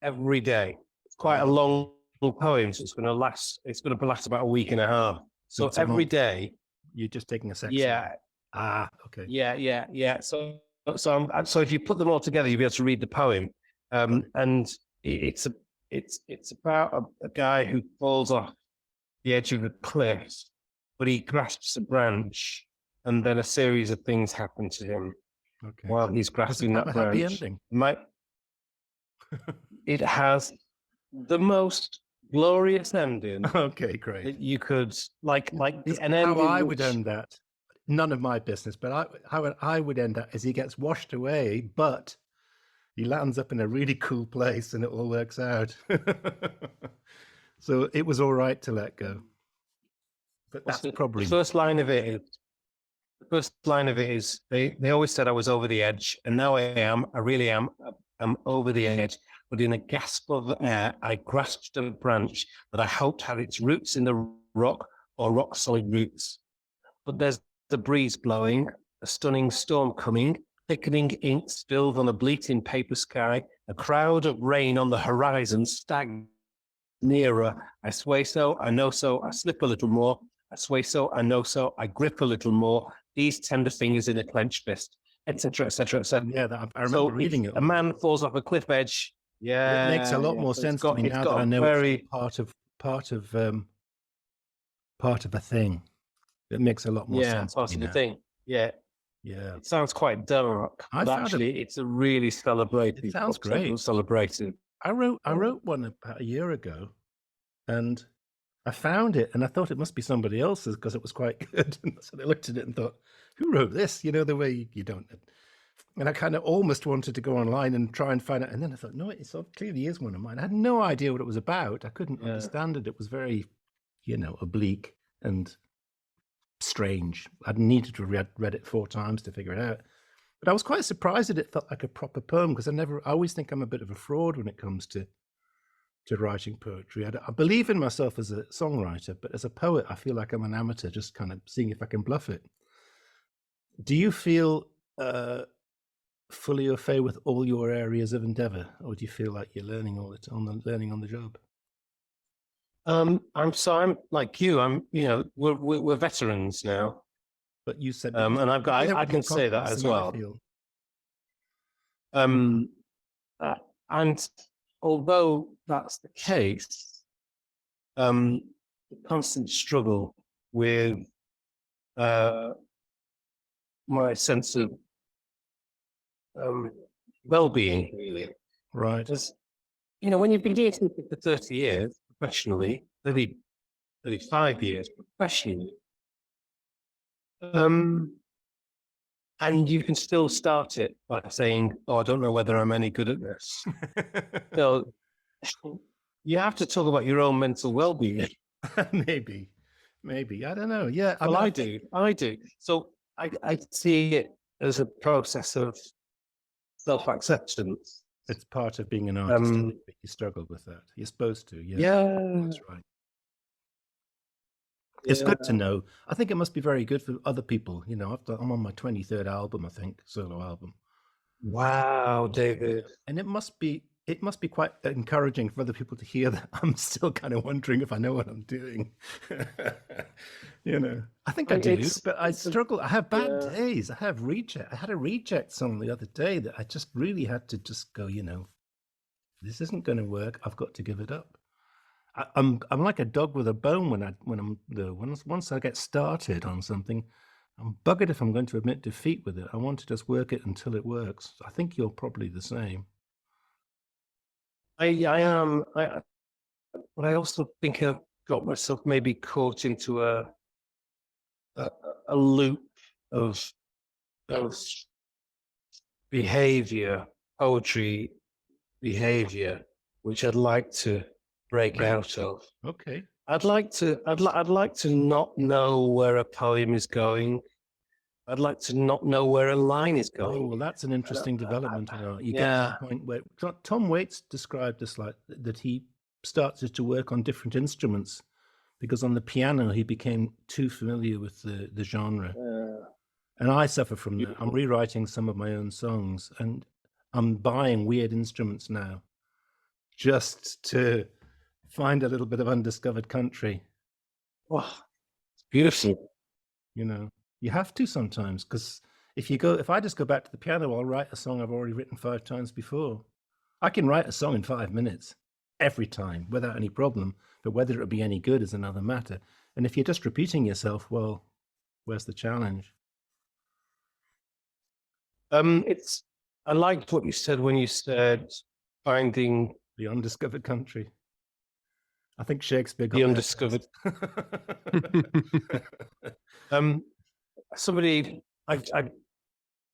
every day. It's quite a long poem, so it's going to last about a week and a half. So every day you're just taking a section. Yeah. Okay. Yeah. So if you put them all together, you'll be able to read the poem. And it's about a guy who falls off the edge of a cliff, but he grasps a branch, and then a series of things happen to him. Okay. While he's grasping that branch. Happy ending? It has the most glorious ending. Okay, great. You could like an ending. How I would end that. none of my business, but how I would end up is he gets washed away, but he lands up in a really cool place and it all works out. So it was all right to let go. But that's probably the first line of it. The first line of it is they always said I was over the edge, and now I really am. I'm over the edge. But in a gasp of air, I grasped a branch that I hoped had its roots in the rock or rock solid roots. But there's the breeze blowing, a stunning storm coming, thickening ink spilled on a bleating paper sky, a crowd of rain on the horizon stag nearer. I sway so, I know so, I slip a little more. I sway so, I know so, I grip a little more. These tender fingers in a clenched fist, etc., etc., etc. Yeah, I remember reading it. A man falls off a cliff edge. Yeah, it makes a lot more sense to me now that I know it's part of a thing. It makes a lot more sense. Part of the thing. Yeah. Yeah. It sounds quite dark, but actually it's a really celebrated. It sounds great. Celebrated. I wrote one about a year ago, and I found it, and I thought it must be somebody else's because it was quite good. And so I looked at it and thought, "Who wrote this?" You know, the way you don't. And I kind of almost wanted to go online and try and find out, and then I thought, no, it clearly is one of mine. I had no idea what it was about. I couldn't understand it. It was very, oblique and strange. I'd needed to read it 4 times to figure it out. But I was quite surprised that it felt like a proper poem, because I always think I'm a bit of a fraud when it comes to writing poetry. I believe in myself as a songwriter, but as a poet, I feel like I'm an amateur, just kind of seeing if I can bluff it. Do you feel fully au fait with all your areas of endeavor, or do you feel like you're learning learning on the job? I'm like you. We're veterans now. But you said, and I can say that as well. And although that's the case, the constant struggle with my sense of well-being, really. Right. Because, when you've been doing something for 30 years professionally, 35 years professionally, and you can still start it by saying, "Oh, I don't know whether I'm any good at this." So you have to talk about your own mental well-being. Maybe, I don't know. Yeah, well, I do. So I see it as a process of self-acceptance. It's part of being an artist. I think that you struggle with that. You're supposed to. Yeah, that's right. It's good to know. I think it must be very good for other people. I'm on my 23rd album, I think, solo album. Wow, David. And it must be quite encouraging for other people to hear that I'm still kind of wondering if I know what I'm doing. I think I do, but I struggle. I have bad days. I have reject. I had a reject song the other day that I just really had to just go, this isn't going to work. I've got to give it up. I'm like a dog with a bone once I get started on something, I'm buggered if I'm going to admit defeat with it. I want to just work it until it works. I think you're probably the same. I am. But I also think I've got myself maybe caught into a loop of behavior, poetry behavior, which I'd like to break out of. Okay. I'd like to not know where a poem is going. I'd like to not know where a line is going. Oh, well, that's an interesting development. You get to the point where Tom Waits described this like that he started to work on different instruments because on the piano he became too familiar with the genre. And I suffer from that. I'm rewriting some of my own songs and I'm buying weird instruments now just to find a little bit of undiscovered country. Wow, it's beautiful. You have to sometimes, because if I just go back to the piano, I'll write a song I've already written 5 times before. I can write a song in 5 minutes every time without any problem, but whether it'll be any good is another matter. And if you're just repeating yourself, well, where's the challenge? I liked what you said when you said finding the undiscovered country. I think Shakespeare got the undiscovered.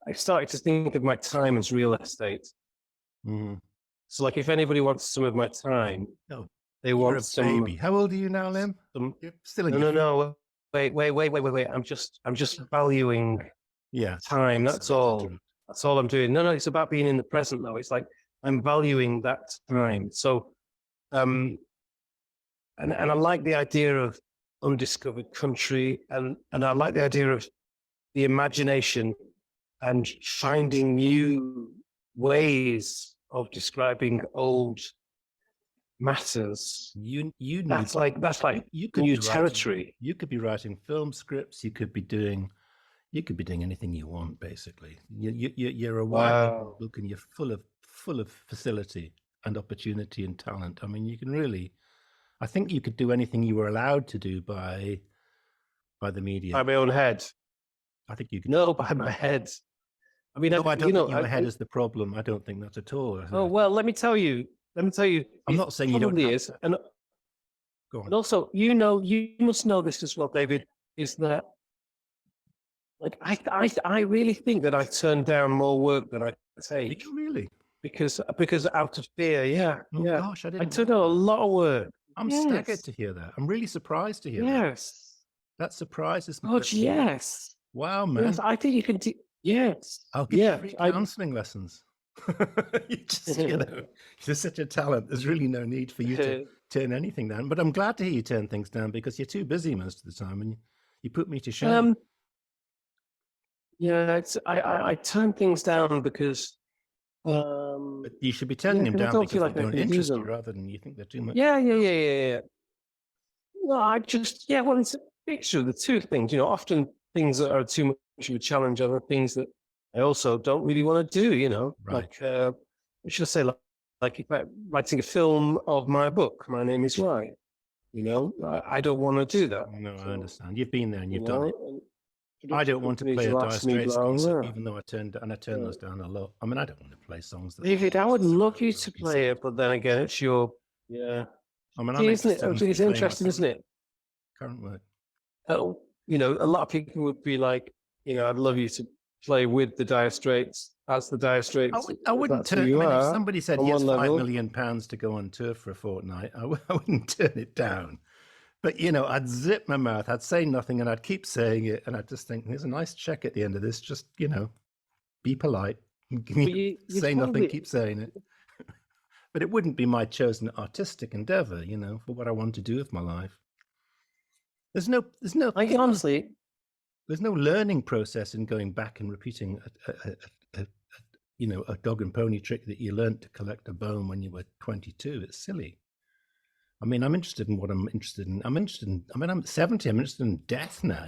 I started to think of my time as real estate. Mm. So, like, if anybody wants some of my time, No, they you're want a some. baby. How old are you now, Lim? You're still in No. Wait. I'm just valuing Yeah. time. That's Sorry to all. interrupt. That's all I'm doing. No, it's about being in the present though. It's like I'm valuing that time. So, and I like the idea of undiscovered country, and I like the idea of the imagination and finding new ways of describing old matters. You need That's like you could new be territory. Writing, you could be writing film scripts. You could be doing anything you want. Basically, you're a wide Wow. book, and you're full of facility and opportunity and talent. I mean, you can really. I think you could do anything you were allowed to do by the media. By my own head. I think you could. No, by my head. I mean, No, I don't think your head I, is the problem. I don't think that at all. Oh well, let me tell you. I'm not saying you don't probably have is, to. and Go on. and also, you must know this as well, David. Is that like I really think that I turn down more work than I take. Did you really? Because out of fear, yeah, Oh yeah. gosh, I I didn't. turn down a lot of work. I'm Yes. staggered to hear that. I'm really surprised to hear that. Yes. That surprises me. God, yes. Wow, man. Yes, I think you can. Yes. I'll give Yeah. you free counseling lessons. You just, you're such a talent. There's really no need for you to turn anything down. But I'm glad to hear you turn things down because you're too busy most of the time, and you put me to shame. Yeah, it's I turn things down because. But you should be turning them I down don't because feel like they I don't can do interest you them. rather than you think they're too much. Yeah. Well, well, it's a mixture of the two things. Often things that are too much of a challenge are the things that I also don't really want to do. Right. Like, what should I say? Like if I'm writing a film of my book, My Name Is Why. I don't want to do that. No, So, I understand. You've been there and you've done it. I don't want to play a Dire ask me Straits blah, concert, blah. even though I turned those down a lot. I mean, I don't want to play songs that. David, I would love you to play it, but then again, it's your I mean, Isn't it? It's interesting, isn't it? Current work. Oh, a lot of people would be like, I'd love you to play with the Dire Straits as the Dire Straits. I wouldn't turn. If somebody said here's £5 million to go on tour for a fortnight, I wouldn't turn it down. But I'd zip my mouth, I'd say nothing, and I'd keep saying it, and I'd just think, there's a nice check at the end of this. Just be polite, say nothing, keep saying it. But it wouldn't be my chosen artistic endeavor, for what I want to do with my life. There's no. Honestly, there's no learning process in going back and repeating a dog and pony trick that you learned to collect a bone when you were 22. It's silly. I mean, I'm interested in what I'm interested in. I'm 70. I'm interested in death now,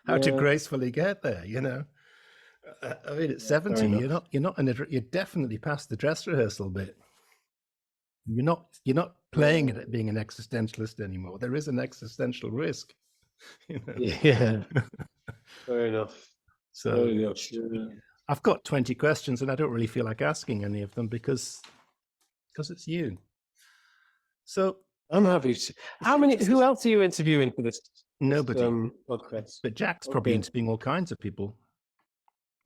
how to gracefully get there, I mean, at 70, you're definitely past the dress rehearsal bit. You're not playing it at being an existentialist anymore. There is an existential risk. Yeah. Fair enough. So I've got 20 questions and I don't really feel like asking any of them because it's you. So I'm happy to. Who else are you interviewing for this? Nobody. Podcast? But Jack's probably interviewing all kinds of people.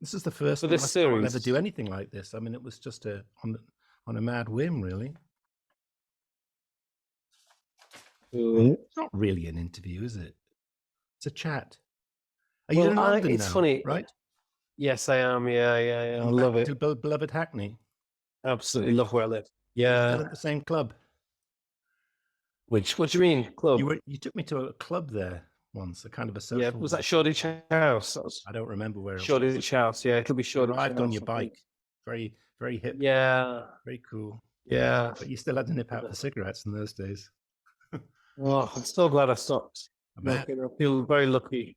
This is the first for this series. I'll ever do anything like this. I mean, it was just on a mad whim, really. It's not really an interview, is it? It's a chat. Are you in London now, funny, right? Yes, I am. Yeah. I love it. To beloved Hackney. Absolutely love where I live. Yeah. Still at the same club. What do you mean, club? You took me to a club there once, a kind of a social. Yeah, was that Shoreditch House? I don't remember where. Shoreditch House. Yeah, it could be Shoreditch. Arrived on your bike. Very, very hip. Yeah. Very cool. Yeah. But you still had to nip out for cigarettes in those days. Oh, I'm so glad I stopped. I feel very lucky.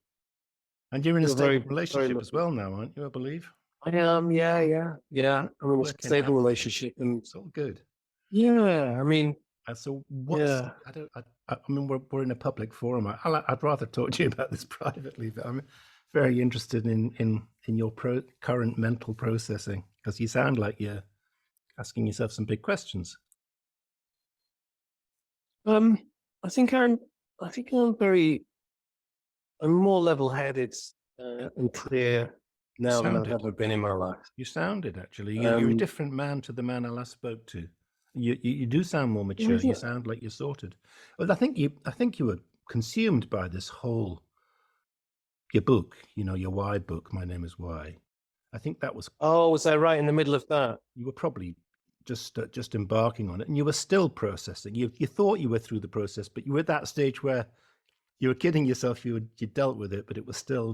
And you're in a stable relationship as well now, aren't you? I believe. I am. Yeah. I'm in a stable relationship, and it's all good. Yeah, I mean. So what's? Yeah. I mean, we're in a public forum. I'd rather talk to you about this privately, but I'm very interested in your current mental processing because you sound like you're asking yourself some big questions. I think I'm very I'm more level-headed and clear now than I've Sounded. ever been in my life. You sounded, actually. You're a different man to the man I last spoke to. You do sound more mature. You sound like you're sorted. Well, I think you were consumed by this whole your book. Your Why book. My Name Is Why. I think that was. Oh, was I right in the middle of that? You were probably just embarking on it, and you were still processing. You thought you were through the process, but you were at that stage where you were kidding yourself. You dealt with it, but it was still,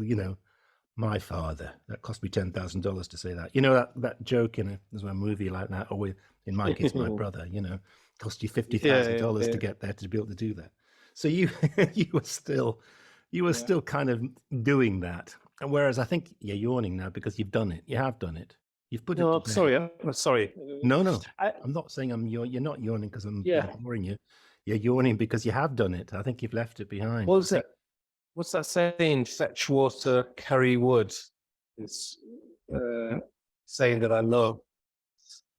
my father. That cost me $10,000 to say that. That joke there's a movie like that, or in my case, my brother. Cost you $50,000 to get there to be able to do that. So you were still kind of doing that. And whereas I think you're yawning now because you've done it. You have done it. You've put it. No, I'm sorry. I'm sorry. No. I'm not saying you're not yawning because I'm ignoring you. You're yawning because you have done it. I think you've left it behind. What's that saying? Fetch water, carry wood. It's saying that I love.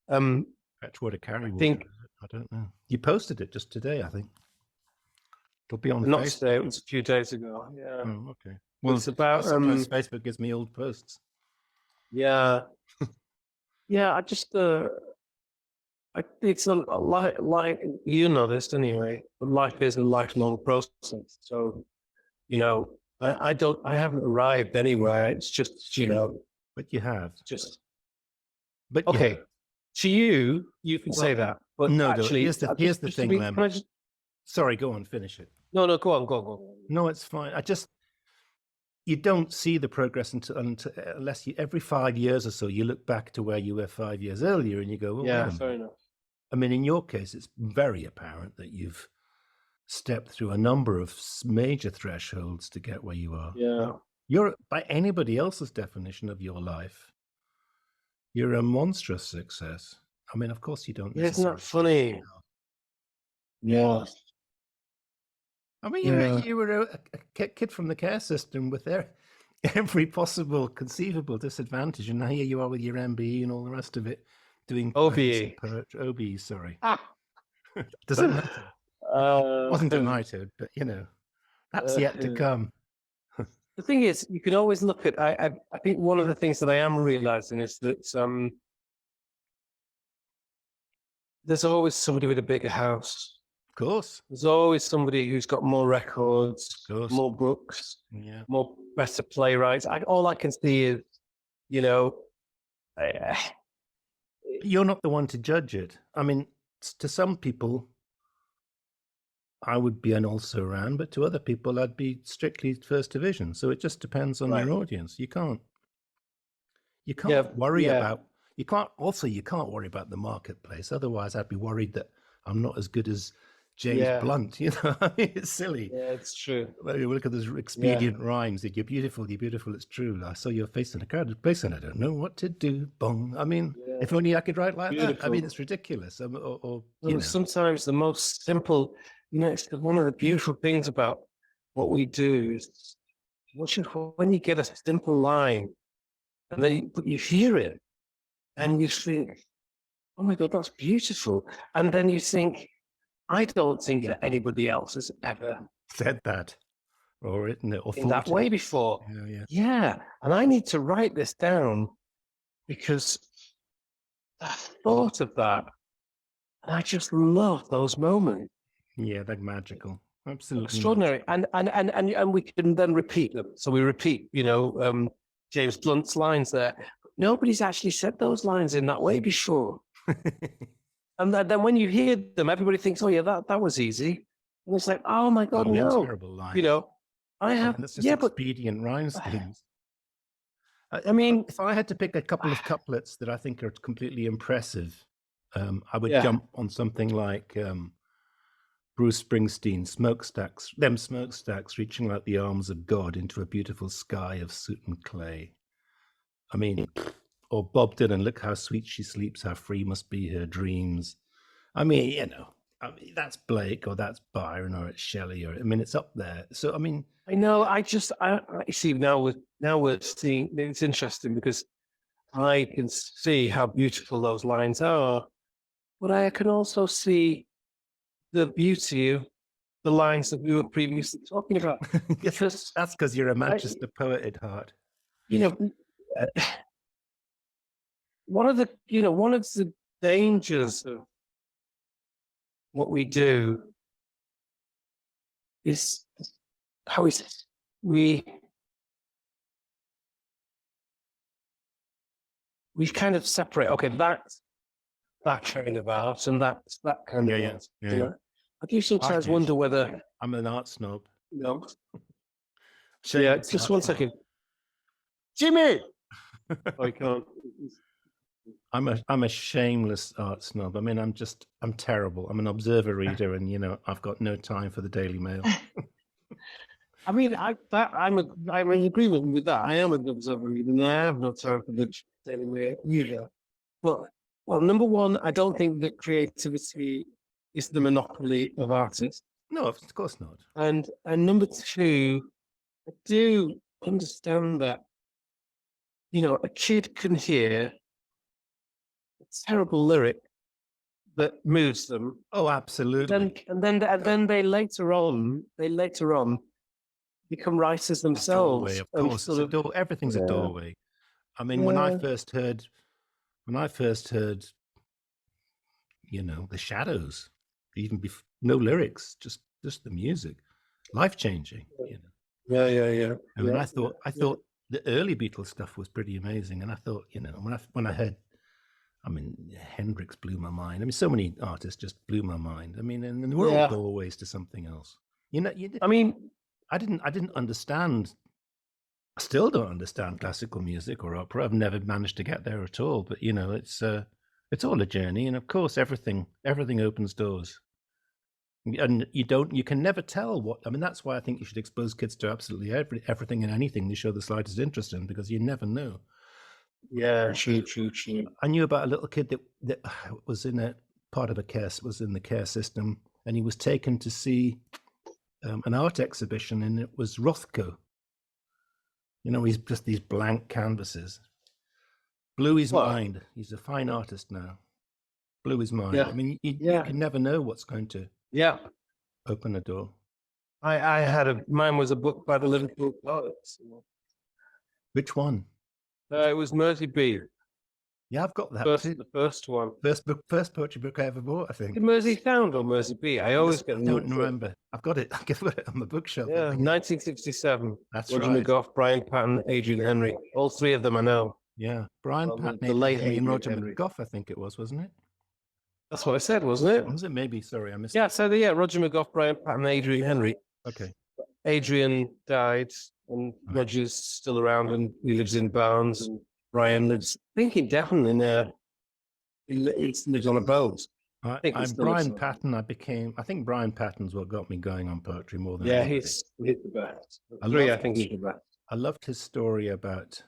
Fetch water, carry wood. I don't know. You posted it just today, I think. It'll be on Not Facebook. today. It was a few days ago. Yeah. Oh, okay. Well, it's about sometimes Facebook gives me old posts. Yeah. Yeah. I just it's a like you know this anyway. But life is a lifelong process. So, I haven't arrived anywhere. It's just, But you have. But okay. To you can say that. But no, actually, here's the thing, Lem. Sorry, go on, finish it. No, go on. No, it's fine. You don't see the progress unless every 5 years or so you look back to where you were 5 years earlier and you go, well, yeah, fair enough. I mean, in your case, it's very apparent that you've stepped through a number of major thresholds to get where you are. Yeah. You're, by anybody else's definition of your life, you're a monstrous success. I mean, of course you don't. Isn't that funny? Yeah. I mean, you were a kid from the care system with every possible conceivable disadvantage, and now here you are with your MBE and all the rest of it, doing OBE. OBE, sorry. Does that matter? Wasn't a knighthood, but that's yet to come. The thing is, you can always look at. I think one of the things that I am realizing is that there's always somebody with a bigger house. Of course. There's always somebody who's got more records, more books, more better playwrights. All I can see is, You're not the one to judge it. I mean, to some people, I would be an also-ran, but to other people, I'd be strictly first division. So it just depends on your audience. You can't worry about. You can't worry about the marketplace. Otherwise, I'd be worried that I'm not as good as James Blunt. I mean, it's silly. Yeah, it's true. Well, you look at those expedient rhymes that you're beautiful, it's true. I saw your face in a crowded place and I don't know what to do. Bong. I mean, if only I could write like that. I mean, it's ridiculous. Sometimes the most simple, it's one of the beautiful things about what we do is when you get a simple line and then you hear it and you think, oh my God, that's beautiful. And then you think, I don't think that anybody else has ever said that or written it or in that way before. Yeah. And I need to write this down because I thought of that. And I just love those moments. Yeah, they're magical. Absolutely extraordinary. Magical. And we can then repeat them. So we repeat, James Blunt's lines there. Nobody's actually said those lines in that way before. And then when you hear them, everybody thinks, "Oh yeah, that was easy." And it's like, "Oh my God, no!" Terrible line. I have. That's just expedient rhymes things. I mean, if I had to pick a couple of couplets that I think are completely impressive, I would jump on something like Bruce Springsteen, smokestacks reaching like the arms of God into a beautiful sky of soot and clay. I mean. Or Bob Dylan, look how sweet she sleeps, how free must be her dreams. I mean, that's Blake or that's Byron or it's Shelley it's up there. So, I mean. I know, I see now we're seeing, it's interesting because I can see how beautiful those lines are, but I can also see the beauty the lines that we were previously talking about. Because that's because you're a Manchester poet at heart. You know, one of the dangers of what we do is how is it? We kind of separate. Okay, that's that kind of art, and that's that kind of art. You know? I do sometimes wonder whether I'm an art snob. No. Yeah, just one second. Jimmy! I can't. I'm a shameless art snob. I mean, I'm terrible. I'm an observer reader, and I've got no time for the Daily Mail. I mean, I'm in agreement with that. I am an observer reader, and I have no time for the Daily Mail either. But well, number one, I don't think that creativity is the monopoly of artists. No, of course not. And number two, I do understand that a kid can hear a terrible lyric that moves them. Oh, absolutely. And then they later on become writers themselves. Of course, everything's a doorway. I mean, when I first heard, The Shadows, even no lyrics, just the music, life changing. Yeah. I mean, I thought the early Beatles stuff was pretty amazing, and I thought, when I heard, I mean, Hendrix blew my mind. I mean, so many artists just blew my mind. I mean, and we're all doorways to something else. I mean, I didn't understand. I still don't understand classical music or opera. I've never managed to get there at all. But it's all a journey, and of course, everything opens doors. And you can never tell what. I mean, that's why I think you should expose kids to absolutely everything and anything they show the slightest interest in, because you never know. Yeah, true. I knew about a little kid that was in the care system, and he was taken to see an art exhibition, and it was Rothko. He's just these blank canvases. Blew his mind. He's a fine artist now. Blew his mind. Yeah. I mean, you can never know what's going to open a door. Mine was a book by the Liverpool poets. Which one? It was Mersey B. Yeah, I've got that too. The first one. First poetry book I ever bought, I think. Mersey Sound or Mersey B? I always don't remember. I've got it on the bookshelf. Yeah, 1967. That's Roger right. McGough, Brian Patton, Adrian Henry. All three of them I know. Yeah, Brian Patton, the late and Roger Henry. McGough, I think it was, wasn't it? That's what I said, wasn't it? Was it? Maybe. Sorry, I missed. Yeah, so Roger McGough, Brian Patton, Adrian Henry. Okay. Adrian died, and Roger's still around, and he lives in Barnes, and Brian lives, I think, indefinitely he lives on a boat. I'm Brian Patton. I think Brian Patton's what got me going on poetry more than anybody. He's the best. I think he's the best. I loved his story about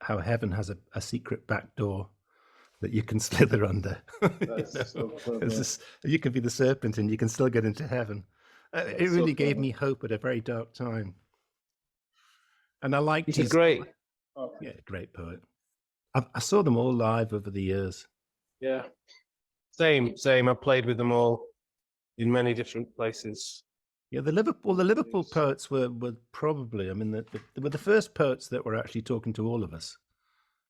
how heaven has a secret back door that you can slither under. You can be the serpent and you can still get into heaven. It really gave me hope at a very dark time. And I liked He's great. Yeah, great poet. I saw them all live over the years. Yeah. Same. I played with them all in many different places. Yeah, the Liverpool poets were probably, I mean, they were the first poets that were actually talking to all of us.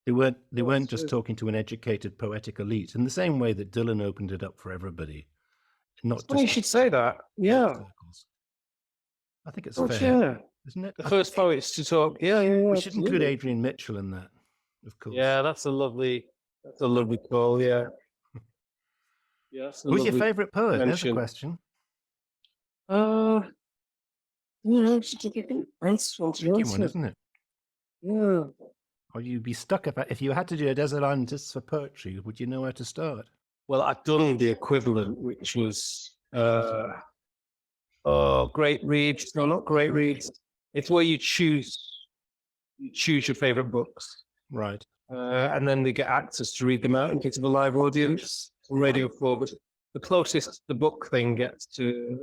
They weren't just talking to an educated poetic elite in the same way that Dylan opened it up for everybody. You should say that. Yeah. I think it's fair, yeah. Isn't it? The first poets to talk. Yeah. We should include Adrian Mitchell in that, of course. Yeah, that's a lovely call. Yeah. Who's your favourite poet? There's a question. It's a tricky one, isn't it? Yeah. Or you'd be stuck if you had to do a desert island just for poetry, would you know where to start? Well, I've done the equivalent, which was great reads. No, not great reads. It's where you choose your favorite books, right? And then they get actors to read them out in case of a live audience on Radio 4. But the closest the book thing gets to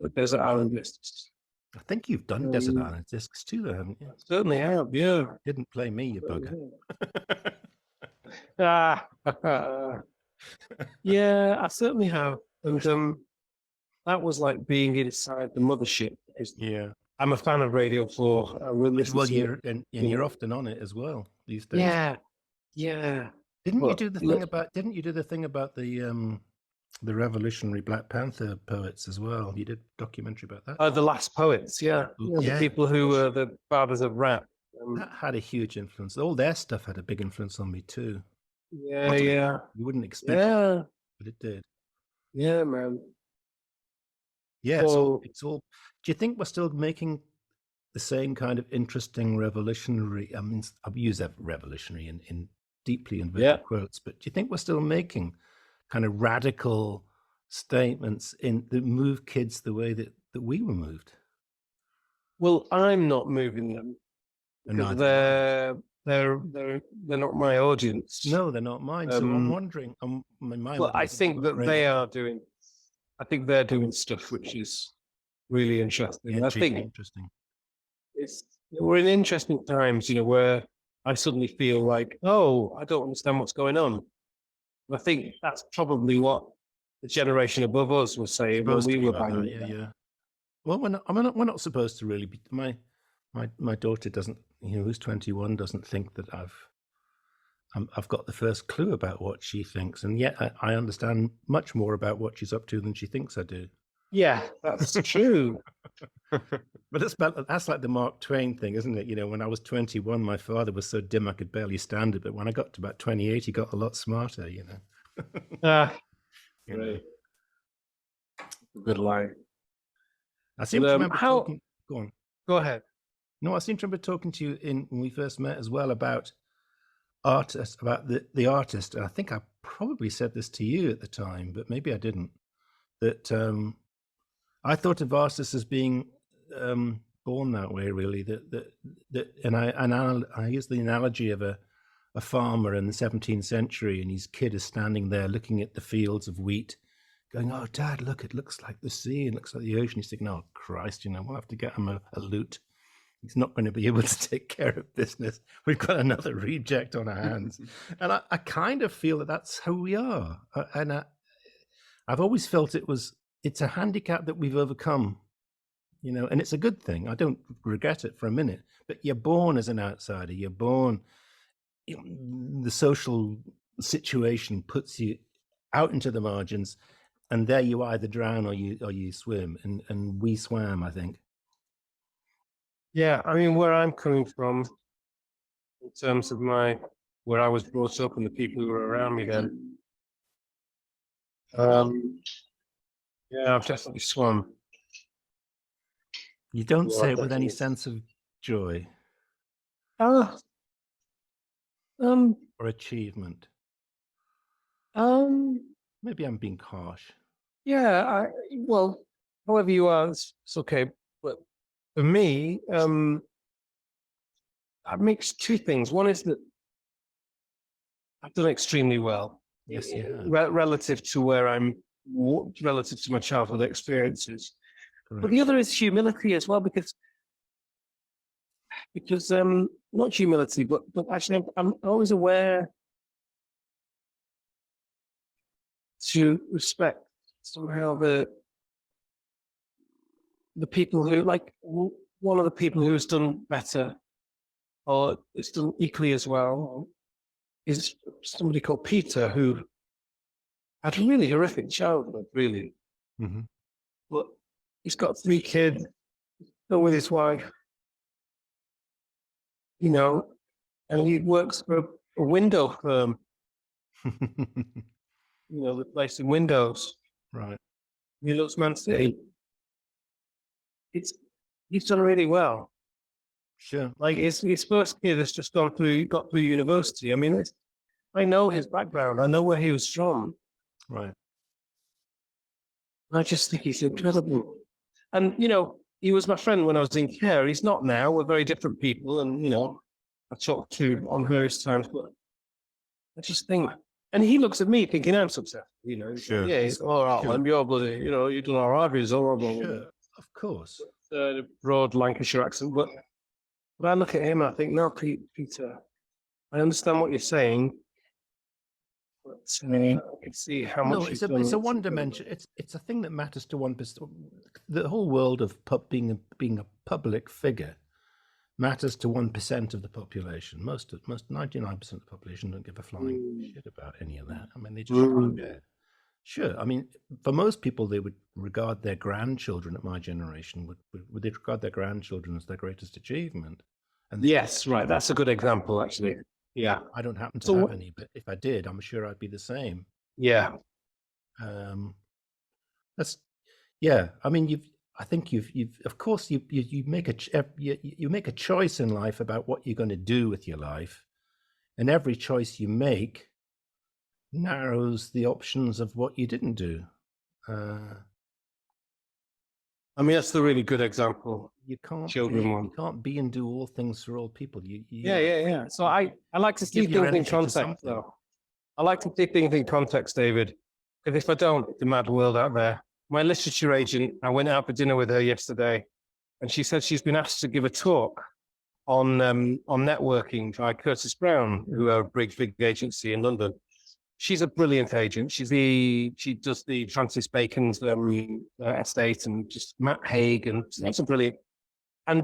the Desert Island lists. I think you've done Desert Island discs too, though, haven't you? Certainly have, yeah. Didn't play me, you bugger. Yeah, I certainly have. And that was like being inside the mothership. Yeah. I'm a fan of Radio 4. I will listen Well, to it. you're often on it as well these days. Yeah, yeah. Didn't you But do the thing about? Didn't you do the thing about the revolutionary Black Panther poets as well? You did a documentary about that. The Last Poets, yeah. Yeah. The people who were the fathers of rap. That had a huge influence. All their stuff had a big influence on me too. Yeah, yeah. You wouldn't expect it, but it did. Yeah, man. Yeah, So, it's all. Do you think we're still making the same kind of interesting revolutionary? I mean, I've used that revolutionary in deeply inverted quotes, but do you think we're still making kind of radical statements that move kids the way that we were moved? well, I'm not moving them because they're not my audience. No, they're not mine. So I'm wondering. Well, I think that they are doing. I think they're doing stuff which is really interesting. I think interesting. We're in interesting times, where I suddenly feel like, oh, I don't understand what's going on. And I think that's probably what the generation above us was saying when we were banging. Yeah. Well, we're not supposed to really be. My daughter doesn't, who's 21, doesn't think that I've got the first clue about what she thinks, and yet I understand much more about what she's up to than she thinks I do. Yeah, that's true. But that's like the Mark Twain thing, isn't it? When I was 21, my father was so dim I could barely stand it, but when I got to about 28, he got a lot smarter. Right. Good line. I seem to remember talking. Go on. Go ahead. No, I seem to remember talking to you when we first met as well about artists, about the artist. And I think I probably said this to you at the time, but maybe I didn't. That I thought of artists as being born that way, really. And I use the analogy of a farmer in the 17th century, and his kid is standing there looking at the fields of wheat, going, "Oh, Dad, look! It looks like the sea. It looks like the ocean." He's thinking, "Oh, Christ! We'll have to get him a lute. He's not going to be able to take care of business. We've got another reject on our hands." And I kind of feel that that's how we are. And I've always felt it's a handicap that we've overcome, and it's a good thing. I don't regret it for a minute, but you're born as an outsider. You're born, the social situation puts you out into the margins, and there you either drown or you swim. And we swam, I think. Yeah, I mean, where I'm coming from, in terms of where I was brought up and the people who were around me then, yeah, I've definitely swum. You don't say it with any sense of joy or achievement. Maybe I'm being harsh. Yeah, well, however you are, it's okay. But for me, I mix two things. One is that I've done extremely well. Yes, yeah. Relative to relative to my childhood experiences. Correct. But the other is humility as well, because not humility, but actually I'm always aware to respect somehow the people who, like, one of the people who has done better or it's done equally as well is somebody called Peter, who had a really horrific childhood, really. Mm-hmm. But he's got 3 kids, still with his wife, and he works for a window firm, replacing windows. Right. He loves Man City. He's done really well. Sure. Like his first kid has just got through university. I mean, I know his background. I know where he was from. Right. I just think he's incredible. And, he was my friend when I was in care. He's not now. We're very different people. And, I talked to on various times, but I just think, and he looks at me thinking I'm successful, Sure. Yeah, he's all right. Sure. I'm your bloody, you've done all right. He's horrible. Sure. Of course. Broad Lancashire accent. But I look at him and I think, no, Peter, I understand what you're saying. I can see how much No, it's a one dimension. It's a thing that matters to 1%. The whole world of being a public figure matters to 1% of the population. Most 99% of the population don't give a flying shit about any of that. I mean, they just don't care. Sure. I mean, for most people, they would regard their grandchildren at my generation would they regard their grandchildren as their greatest achievement? And yes, right. That's a good example, actually. Yeah. I don't happen to have any, but if I did, I'm sure I'd be the same. Yeah. That's yeah. I mean, I think you've of course you make a choice in life about what you're going to do with your life, and every choice you make narrows the options of what you didn't do. I mean, that's the really good example. You can't be and do all things for all people. Yeah. So I like to see things in context, though. I like to see things in context, David, because if I don't, it's a mad world out there. My literature agent, I went out for dinner with her yesterday, and she said she's been asked to give a talk on networking by Curtis Brown, who are a big agency in London. She's a brilliant agent. She does the Francis Bacon's estate and just Matt Haig, and that's a brilliant. And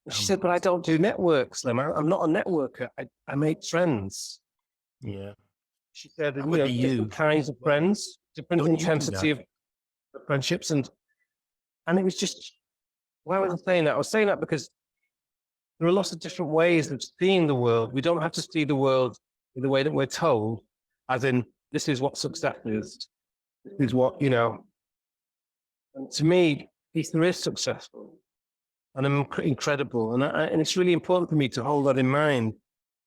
she said, "But I don't do networks, Lem. I'm not a networker. I make friends." Yeah. She said, different kinds of friends, different intensity of friendships, and it was just. Why was I saying that? I was saying that because there are lots of different ways of seeing the world. We don't have to see the world in the way that we're told, as in, this is what success is. This is what, and to me, Ether is successful and I'm incredible. And it's really important for me to hold that in mind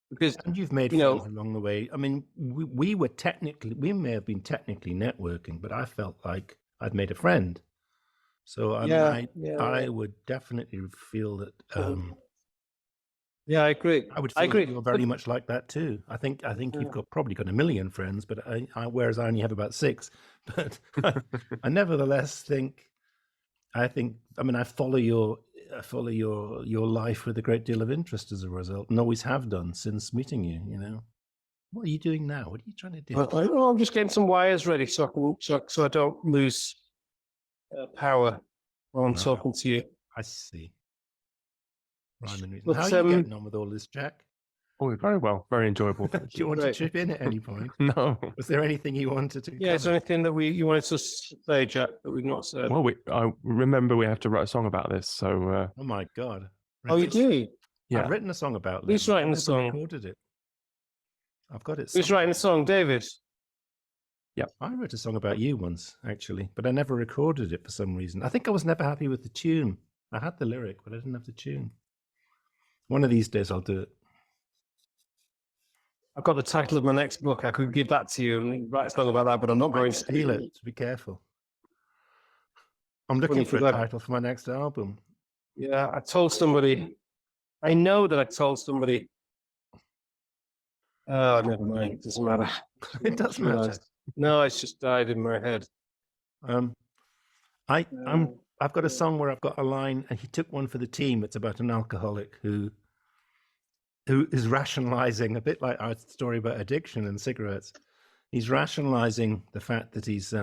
because. And you've made friends along the way. I mean, we may have been technically networking, but I felt like I'd made a friend. So I would definitely feel that. Yeah, I agree. I would feel you're very much like that too. I think you've probably got 1 million friends, but whereas I only have about 6. But I nevertheless think. I follow your life with a great deal of interest as a result, and always have done since meeting you. What are you doing now? What are you trying to do? Well, I'm just getting some wires ready so I don't lose power while I'm talking to you. I see. How are you getting on with all this, Jack? Oh, very well. Very enjoyable. Do you want to chip in at any point? No. Was there anything you wanted to is there anything that you wanted to say, Jack, that we've not said? Well, I remember we have to write a song about this, so... Oh, my God. Oh, you do? Yeah. I've written a song about Who's writing the song? I recorded it. I've got it. Who's writing the song? David? Yeah. I wrote a song about you once, actually, but I never recorded it for some reason. I think I was never happy with the tune. I had the lyric, but I didn't have the tune. One of these days I'll do it. I've got the title of my next book. I could give that to you and write a song about that, but I'm not going to steal it. So be careful. I'm looking for a title for my next album. Yeah, I told somebody. I know that I told somebody. Oh, never mind. It doesn't matter. It does matter. No, it's just died in my head. I've got a song where I've got a line, and he took one for the team. It's about an alcoholic who is rationalizing, a bit like our story about addiction and cigarettes. He's rationalizing the fact that he's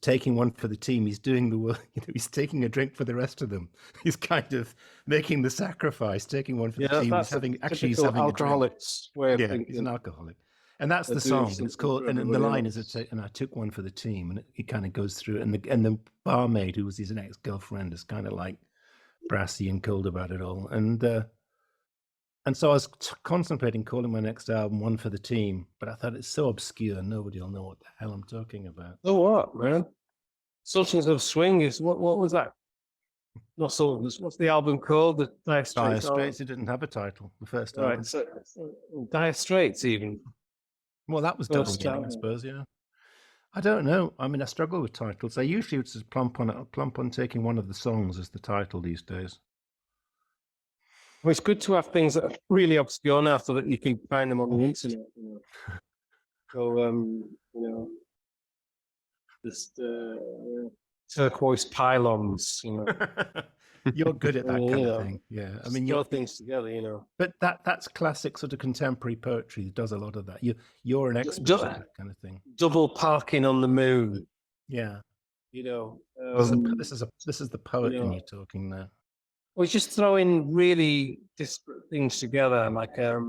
taking one for the team. He's doing the work. He's taking a drink for the rest of them. He's kind of making the sacrifice, taking one for the team. He's having alcoholic's way of thinking. He's an alcoholic. And that's the song. It's called, and the line is, and I took one for the team, and it kind of goes through. And the barmaid, who was his ex-girlfriend, is kind of like brassy and cold about it all. And so I was contemplating calling my next album "One for the Team," but I thought it's so obscure, nobody will know what the hell I'm talking about. Oh, what, man? Sultans of Swing is what was that? Not Sultans. What's the album called? The Dire Straits. Dire Straits. It didn't have a title. The first album. Right. So, Dire Straits, even. Well, that was double meaning, I suppose. Yeah. I don't know. I mean, I struggle with titles. I usually would just plump on taking one of the songs as the title these days. Well, it's good to have things that are really obscure now, so that you can find them on the internet. So, just turquoise pylons. You're good at that Well, kind you of know, thing. Yeah. I mean, throw things together, you know. but that's classic sort of contemporary poetry that does a lot of that. You're an expert Du- at that kind of thing. Double parking on the moon, Yeah. you know. This is the poet in know, you talking now. Or just throwing really disparate things together, like a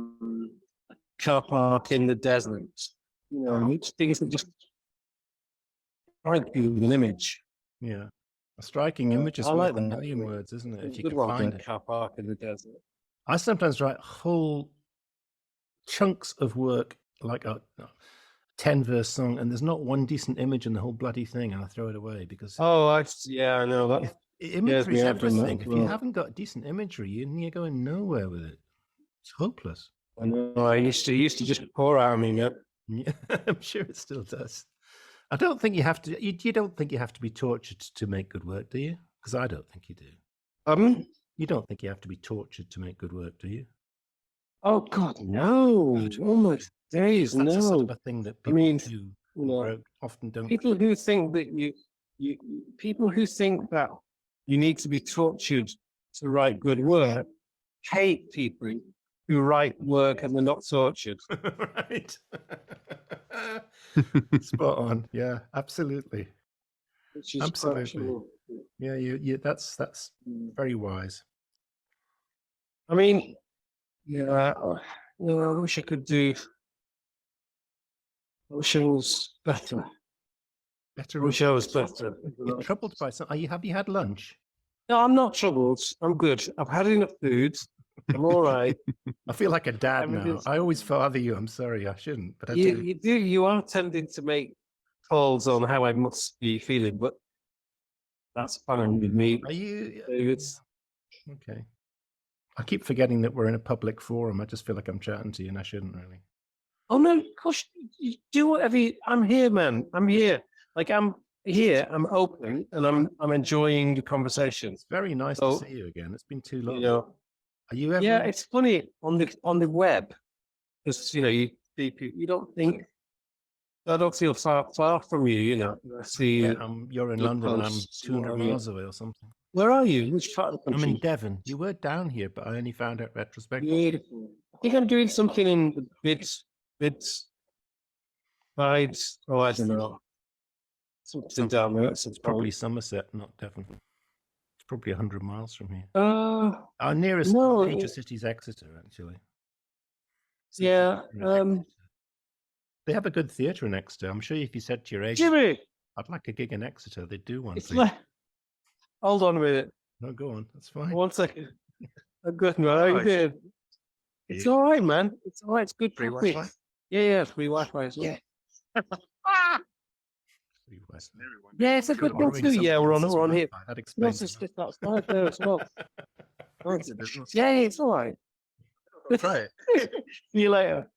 car park in the desert, you know, things that just strike you with an image. Yeah. A striking image is I like worth a that. million words, isn't it? It's If a you good can one, find a it. car park in the desert. I sometimes write whole chunks of work, like a 10-verse song, and there's not one decent image in the whole bloody thing, and I throw it away because Yeah, I know that. imagery is me out from that everything. as If you well. haven't got decent imagery, you're going nowhere with it. It's hopeless. I know. I used to just pour out of me, man. Yeah, I'm sure it still does. I don't think you have to. You don't think you have to be tortured to make good work, do you? Because I don't think you do. You don't think you have to be tortured to make good work, do you? Oh God, no! Oh my days, That's no! a sort of a thing that people do. You know, often don't. people who think that people who think that you need to be tortured to write good work hate people who write work and they're not tortured. Right. Spot on. Yeah, absolutely. Which is Absolutely. Yeah, you. That's very wise. I mean, yeah, I wish I could do. I wish I was better. I wish I was better. You're troubled by something. Have you had lunch? No, I'm not troubled. I'm good. I've had enough food. I'm all right. I feel like a dad now. I always father you. I'm sorry, I shouldn't, but I do. You do. You are tending to make calls on how I must be feeling, but that's fine with me. Are you? It's okay. I keep forgetting that we're in a public forum. I just feel like I'm chatting to you, and I shouldn't really. Oh no, gosh, you do whatever. I'm here, man. I'm here. Like I'm here. I'm open, and I'm enjoying the conversation. It's very nice to see you again. It's been too long. You know, are you ever? Yeah, it's funny on the web because you don't think. I don't feel far from you. You know, I see. Yeah, you're in London, and I'm 200 miles away or something. Where are you? Which part of the country? I'm in Devon. You were down here, but I only found out retrospectively. Beautiful. I think I'm doing something in the bids, sides. Oh, I don't know. Something down there. It's probably Somerset, not Devon. It's probably 100 miles from here. Our nearest major city is Exeter, actually. Yeah. They have a good theatre in Exeter. I'm sure if you said to your agent, Jimmy, I'd like a gig in Exeter, they'd do one. Hold on a minute. No, go on. That's fine. 1 second. I'm good, man. How you doing? It's all right, man. It's all right. It's good. Free Wi-Fi? Yeah. Free Wi-Fi as well. Yeah. Yeah, it's a good one too. Yeah, we're on here. That explains. Also stick outside there as well. Yeah, it's all right. Try it. See you later.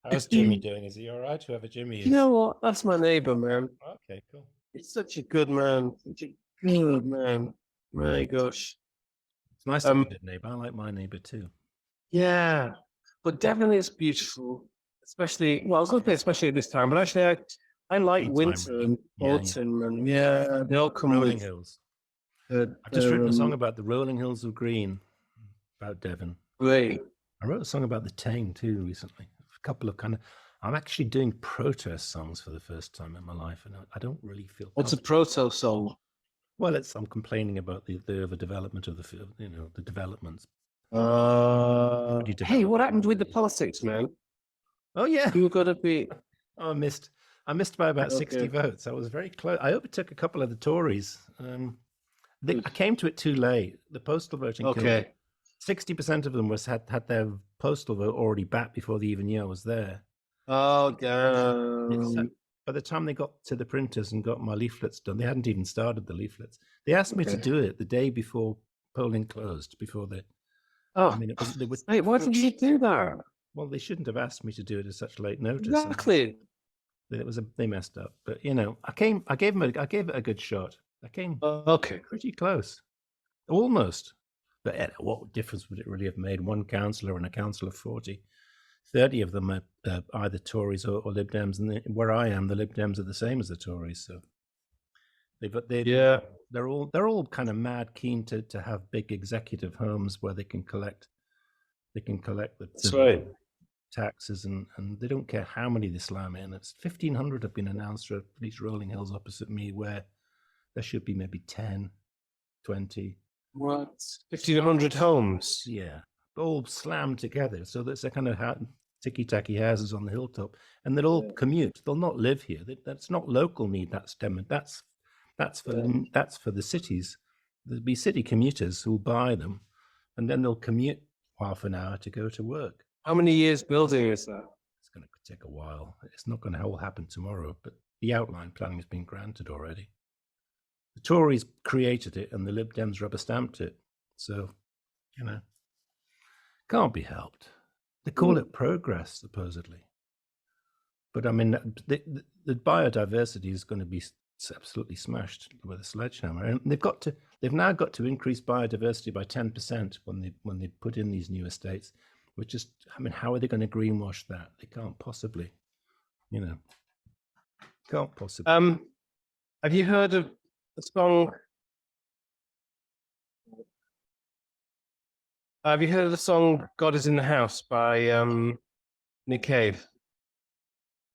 How's Jimmy doing? Is he all right? Whoever Jimmy is. You know what? That's my neighbour, man. Okay, cool. He's such a good man. Such a good man. My gosh. It's nice to have a good neighbour. I like my neighbour too. Yeah, but definitely it's beautiful. Especially, well, I was going to say especially at this time, but actually I like winter and autumn and they all come Rolling Hills. I've just written a song about the rolling hills of green, about Devon. Great. I wrote a song about the Tame too recently. A couple of I'm actually doing protest songs for the first time in my life, and I don't really feel. What's a protest song? Well, I'm complaining about the overdevelopment of the developments. Hey, what happened with the politics, man? Oh yeah, you were going to be. Oh, I missed by about 60 votes. I was very close. I overtook a couple of the Tories. I came to it too late. The postal voting. 60% of them had their postal vote already back before they even knew I was there. Oh, damn. By the time they got to the printers and got my leaflets done, they hadn't even started the leaflets. They asked me to do it the day before polling closed, before they. Oh, I mean, wait, why did you do that? Well, they shouldn't have asked me to do it at such late notice. Exactly. They messed up, but I gave it a good shot. I came pretty close, almost. But what difference would it really have made? One councillor and a council of 40, 30 of them are either Tories or Lib Dems, and where I am, the Lib Dems are the same as the Tories, so They're all kind of mad keen to have big executive homes where they can collect the taxes, and they don't care how many they slam in. It's 1,500 have been announced for these rolling hills opposite me, where there should be maybe 10, 20. What? 1,500 homes? Yeah, all slammed together. So that's a kind of ticky-tacky houses on the hilltop, and they'll all commute. They'll not live here. That's not local need. That's for the cities. There'll be city commuters who'll buy them, and then they'll commute half an hour to go to work. How many years building is that? It's going to take a while. It's not going to all happen tomorrow, but the outline planning has been granted already. The Tories created it, and the Lib Dems rubber stamped it. So, can't be helped. They call it progress, supposedly. But I mean, the biodiversity is going to be absolutely smashed with a sledgehammer, and they've now got to increase biodiversity by 10% when they put in these new estates. Which is, I mean, how are they going to greenwash that? They can't possibly, can't possibly. Have you heard of the song? Have you heard of the song "God Is in the House" by Nick Cave?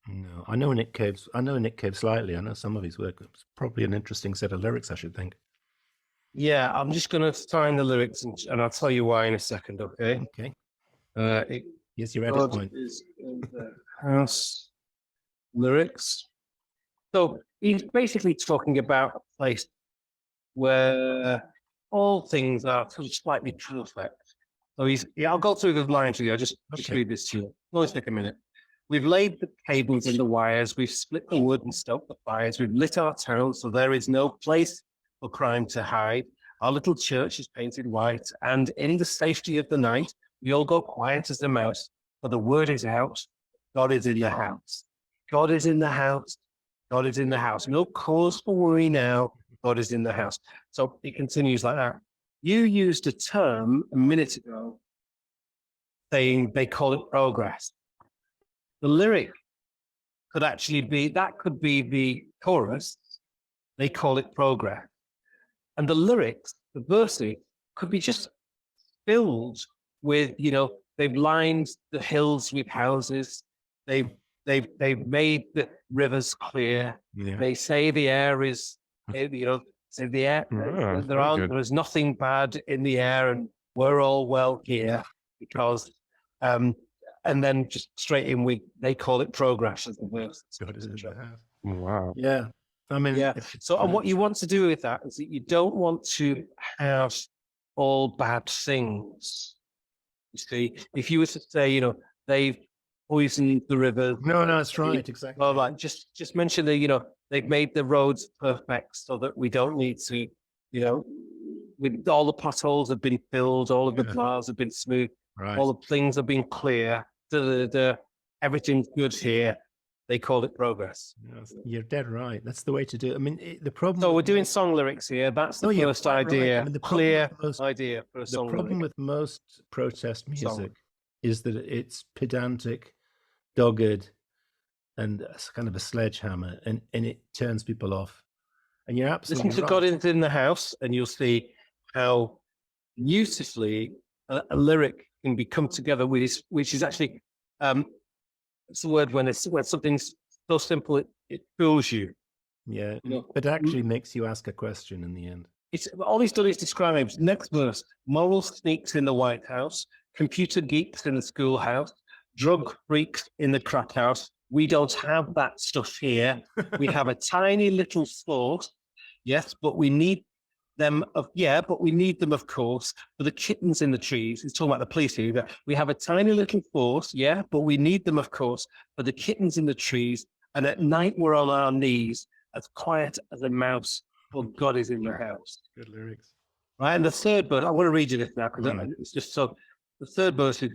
No, I know Nick Cave slightly. I know some of his work. It's probably an interesting set of lyrics, I should think. Yeah, I'm just going to find the lyrics and I'll tell you why in a second. Okay. Okay. Yes, your edit point. Is in the house lyrics. So he's basically talking about a place where all things are sort of slightly perfect. So I'll go through the lines with you. I'll just read this to you. It'll only take a minute. We've laid the cables and the wires. We've split the wood and stoked the fires. We've lit our town so there is no place for crime to hide. Our little church is painted white, and in the safety of the night, we all go quiet as a mouse, for the word is out. God is in the house. God is in the house. God is in the house. No cause for worry now. God is in the house. So it continues like that. You used a term a minute ago saying they call it progress. The lyric could actually be, that could be the chorus. They call it progress. And the lyrics, the verses, could be just filled with, they've lined the hills with houses. They've made the rivers clear. Yeah. They say the air is, say the air, there is nothing bad in the air, and we're all well here because, and then just straight in they call it progress as the verse. Wow. Yeah. I mean, yeah. So, and what you want to do with that is that you don't want to have all bad things. You see, if you were to say, they've poisoned the river. No, that's right. Exactly. Well, like just mention that, they've made the roads perfect so that we don't need to, with all the potholes have been filled, all of the bars have been smooth, all the things have been clear, everything's good here. They call it progress. Yes, you're dead right. That's the way to do it. I mean, the problem. So we're doing song lyrics here. That's the first idea. Right. I mean, the clear idea for a song. The problem with most protest music is that it's pedantic, dogged, and kind of a sledgehammer, and it turns people off. And you're absolutely listen to right. God is in the house, and you'll see how beautifully a lyric can be come together with this, which is actually. It's the word when something's so simple it fools you. Yeah, but it actually makes you ask a question in the end. It's all he's done is describe. Next verse: moral sneaks in the White House, computer geeks in the schoolhouse, drug freaks in the crack house. We don't have that stuff here. We have a tiny little force, yes, but we need them. But we need them, of course, for the kittens in the trees. He's talking about the police here. We have a tiny little force, yeah, but we need them, of course, for the kittens in the trees. And at night we're on our knees, as quiet as a mouse, for God is in the house. Good lyrics. Right, and the third verse, I want to read you this now because it's just so. The third verse is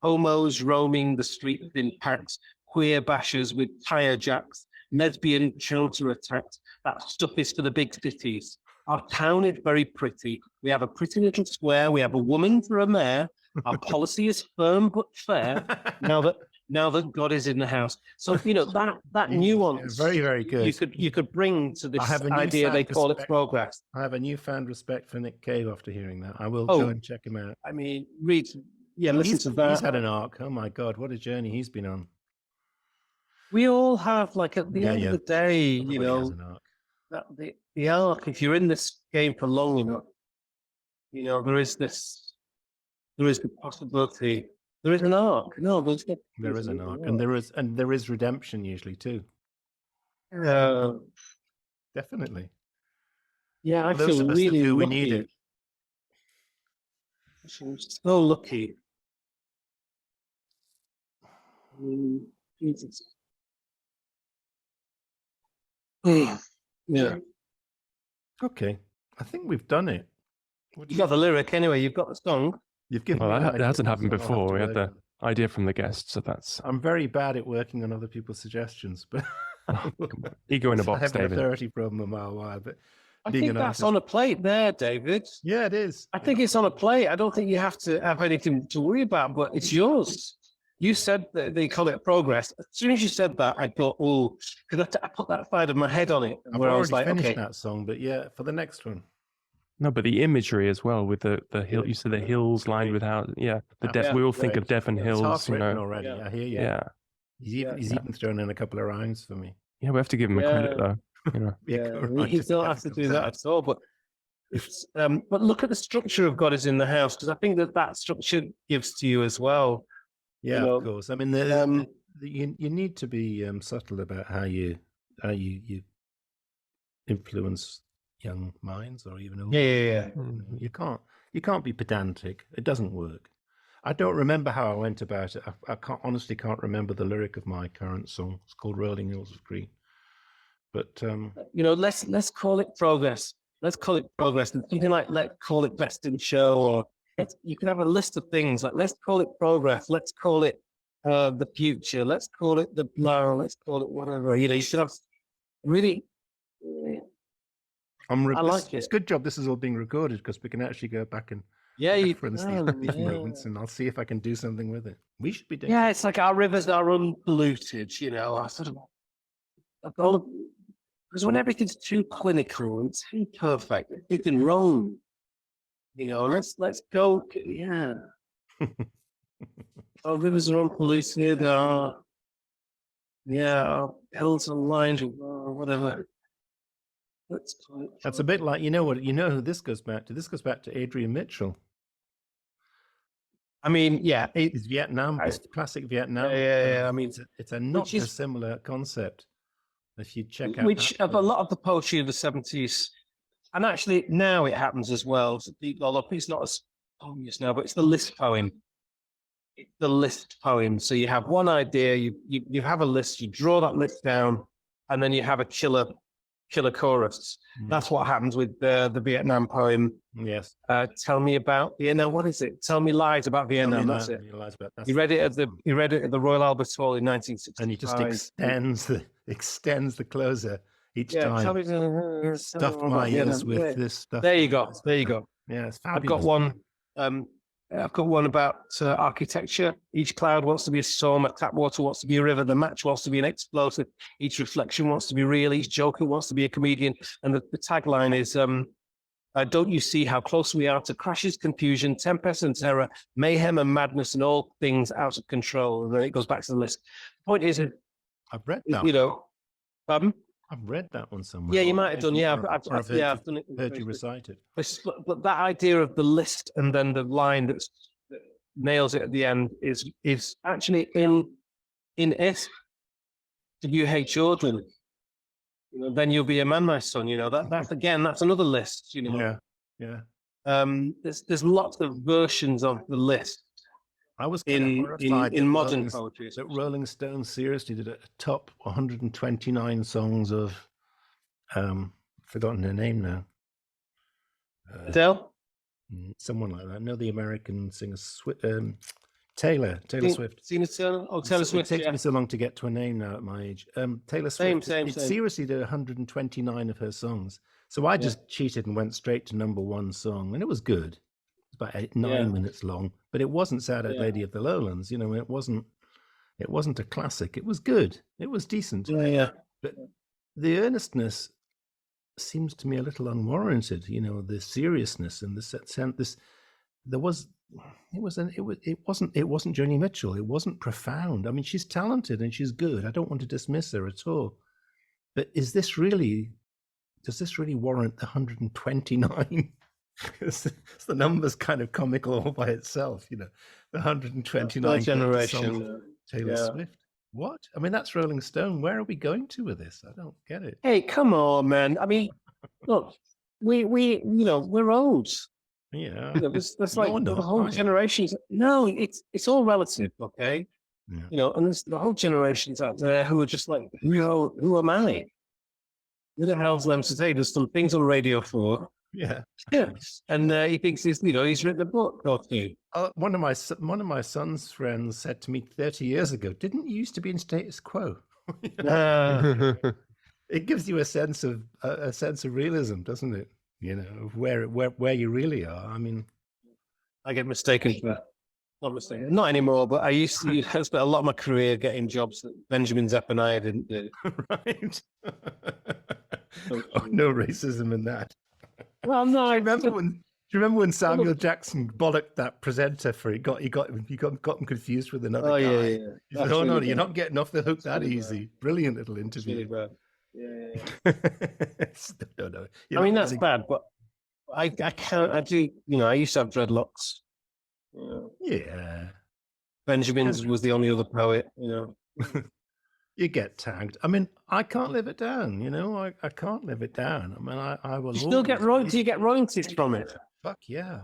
homos roaming the streets in packs, queer bashers with tire jacks, lesbian counterattacks. That stuff is for the big cities. Our town is very pretty. We have a pretty little square. We have a woman for a mayor. Our policy is firm but fair. Now now that God is in the house. So, you know, that nuance, very, very good. You could bring to this idea, they call it progress. I have a newfound respect for Nick Cave after hearing that. I will go and check him out. I mean, listen to that. He's had an arc. Oh my God, what a journey he's been on. We all have, like, at the end of the day, Everybody you know, has an arc. that the arc, if you're in this game for long enough, you know, there is the possibility. There is an arc. No, there is an arc, and there is redemption usually too. Definitely. Yeah, I feel really lucky. We need it. I'm so lucky. Jesus. Yeah. Okay, I think we've done it. You got the lyric anyway. You've got the song. You've given. Well, that hasn't happened before. We had the idea from the guests, so that's. I'm very bad at working on other people's suggestions, but ego in a box, I have David. an authority problem a mile wide, but I think that's on a plate there, David. Yeah, it is. I think it's on a plate. I don't think you have to have anything to worry about, but it's yours. You said that they call it progress. As soon as you said that, I thought, oh, because I put that side of my head on it. I've already finished that song, but yeah, for the next one. No, but the imagery as well with the hill. You said the hills lined with houses. Yeah, we all think of Devon Hills. It's half written already. I hear you. Yeah. He's even thrown in a couple of rhymes for me. Yeah, we have to give him a credit though. You know. He don't have to do that at all. But it's but look at the structure of God is in the house, because I think that structure gives to you as well. Yeah, you know, of course. I mean, you need to be subtle about how you influence young minds or even older. Yeah. You can't be pedantic. It doesn't work. I don't remember how I went about it. I honestly can't remember the lyric of my current song. It's called Rolling Hills of Green. But you know, let's call it progress. Let's call it progress. And something like let's call it best in show, or you can have a list of things like let's call it progress. Let's call it the future. Let's call it the blah. Let's call it whatever. You know, you should have really. I like it. It's a good job this is all being recorded, because we can actually go back and reference these moments, and I'll see if I can do something with it. We should be doing. Yeah, it's like our rivers are unpolluted. You know, I sort of because when everything's too clinical and too perfect, everything wrong. You know, let's go. Yeah. Our rivers are unpolluted. Our hills are lined with whatever. That's a bit like, you know who this goes back to? This goes back to Adrian Mitchell. I mean, yeah, it's Vietnam. It's classic Vietnam. Yeah. I mean, it's a not dissimilar concept. If you check out, which of a lot of the poetry of the 70s, and actually now it happens as well. Although it's not as obvious now, but it's the list poem. It's the list poem. So you have one idea, you have a list, you draw that list down, and then you have a killer chorus. That's what happens with the Vietnam poem. Yes. Tell me about Vietnam. What is it? Tell me lies about Vietnam. That's it. He read it at the Royal Albert Hall in 1965. And he just extends the closer each time. Tell me, stuffed my ears with this stuff. There you go. Yeah, it's fabulous. I've got one about architecture. Each cloud wants to be a storm. A tap water wants to be a river. The match wants to be an explosive. Each reflection wants to be real. Each joker wants to be a comedian. And the tagline is, don't you see how close we are to crashes, confusion, tempest and terror, mayhem and madness, and all things out of control? And then it goes back to the list. The point is, I've read that. You know, pardon? I've read that one somewhere. Yeah, you might have done. Yeah, I've done it. Heard you recite it. But that idea of the list and then the line that nails it at the end is actually in S. W.H. Auden. You know, then you'll be a man, my son. You know that's another list. You know. Yeah. There's lots of versions of the list. I was in modern poetry. That Rolling Stone seriously did a top 129 songs of, forgotten her name now. Adele? Someone like that. No, the American singer, Taylor Swift. Tina Turner? Oh, Taylor Swift. It takes me so long to get to a name now at my age. Taylor Swift. Same. Seriously did 129 of her songs. So I just cheated and went straight to number one song, and it was good. About 9 minutes long, but it wasn't Sad Eyed Lady of the Lowlands. You know, it wasn't It wasn't a classic. It was good. It was decent. Yeah. But the earnestness seems to me a little unwarranted. You know, the seriousness and the sense. It wasn't Joni Mitchell. It wasn't profound. I mean, she's talented and she's good. I don't want to dismiss her at all. But does this really warrant the 129? The number's kind of comical all by itself, you know. The 129 generation. Taylor Swift. What? I mean, that's Rolling Stone. Where are we going to with this? I don't get it. Hey, come on, man. I mean, look, we're old. Yeah. You know, there's like the whole generation. No, it's all relative, okay? Yeah. You know, and there's the whole generations out there who are just like, who am I? Who the hell's Lemn Sissay? There's some things on Radio 4. Yeah. And he thinks he's written a book or two. One of my son's friends said to me 30 years ago, "Didn't you used to be in status quo?" It gives you a sense of realism, doesn't it? You know, of where you really are. I mean, I get mistaken for not anymore, but I used to spend a lot of my career getting jobs that Benjamin Zapp and I didn't do. Right. No racism in that. Well, no, I remember when. Do you remember when Samuel Jackson bollocked that presenter for he got him confused with another guy? Yeah. He said, "Oh no, you're not getting off the hook that easy." Brilliant little interview. Really No. I mean, that's bad, but I can't. I do. You know, I used to have dreadlocks. Yeah. Benjamin's was the only other poet. You know. You get tagged. I mean, I can't live it down. You know, I can't live it down. I mean, I will. You still get royalties. Do you get royalties from it? Fuck yeah!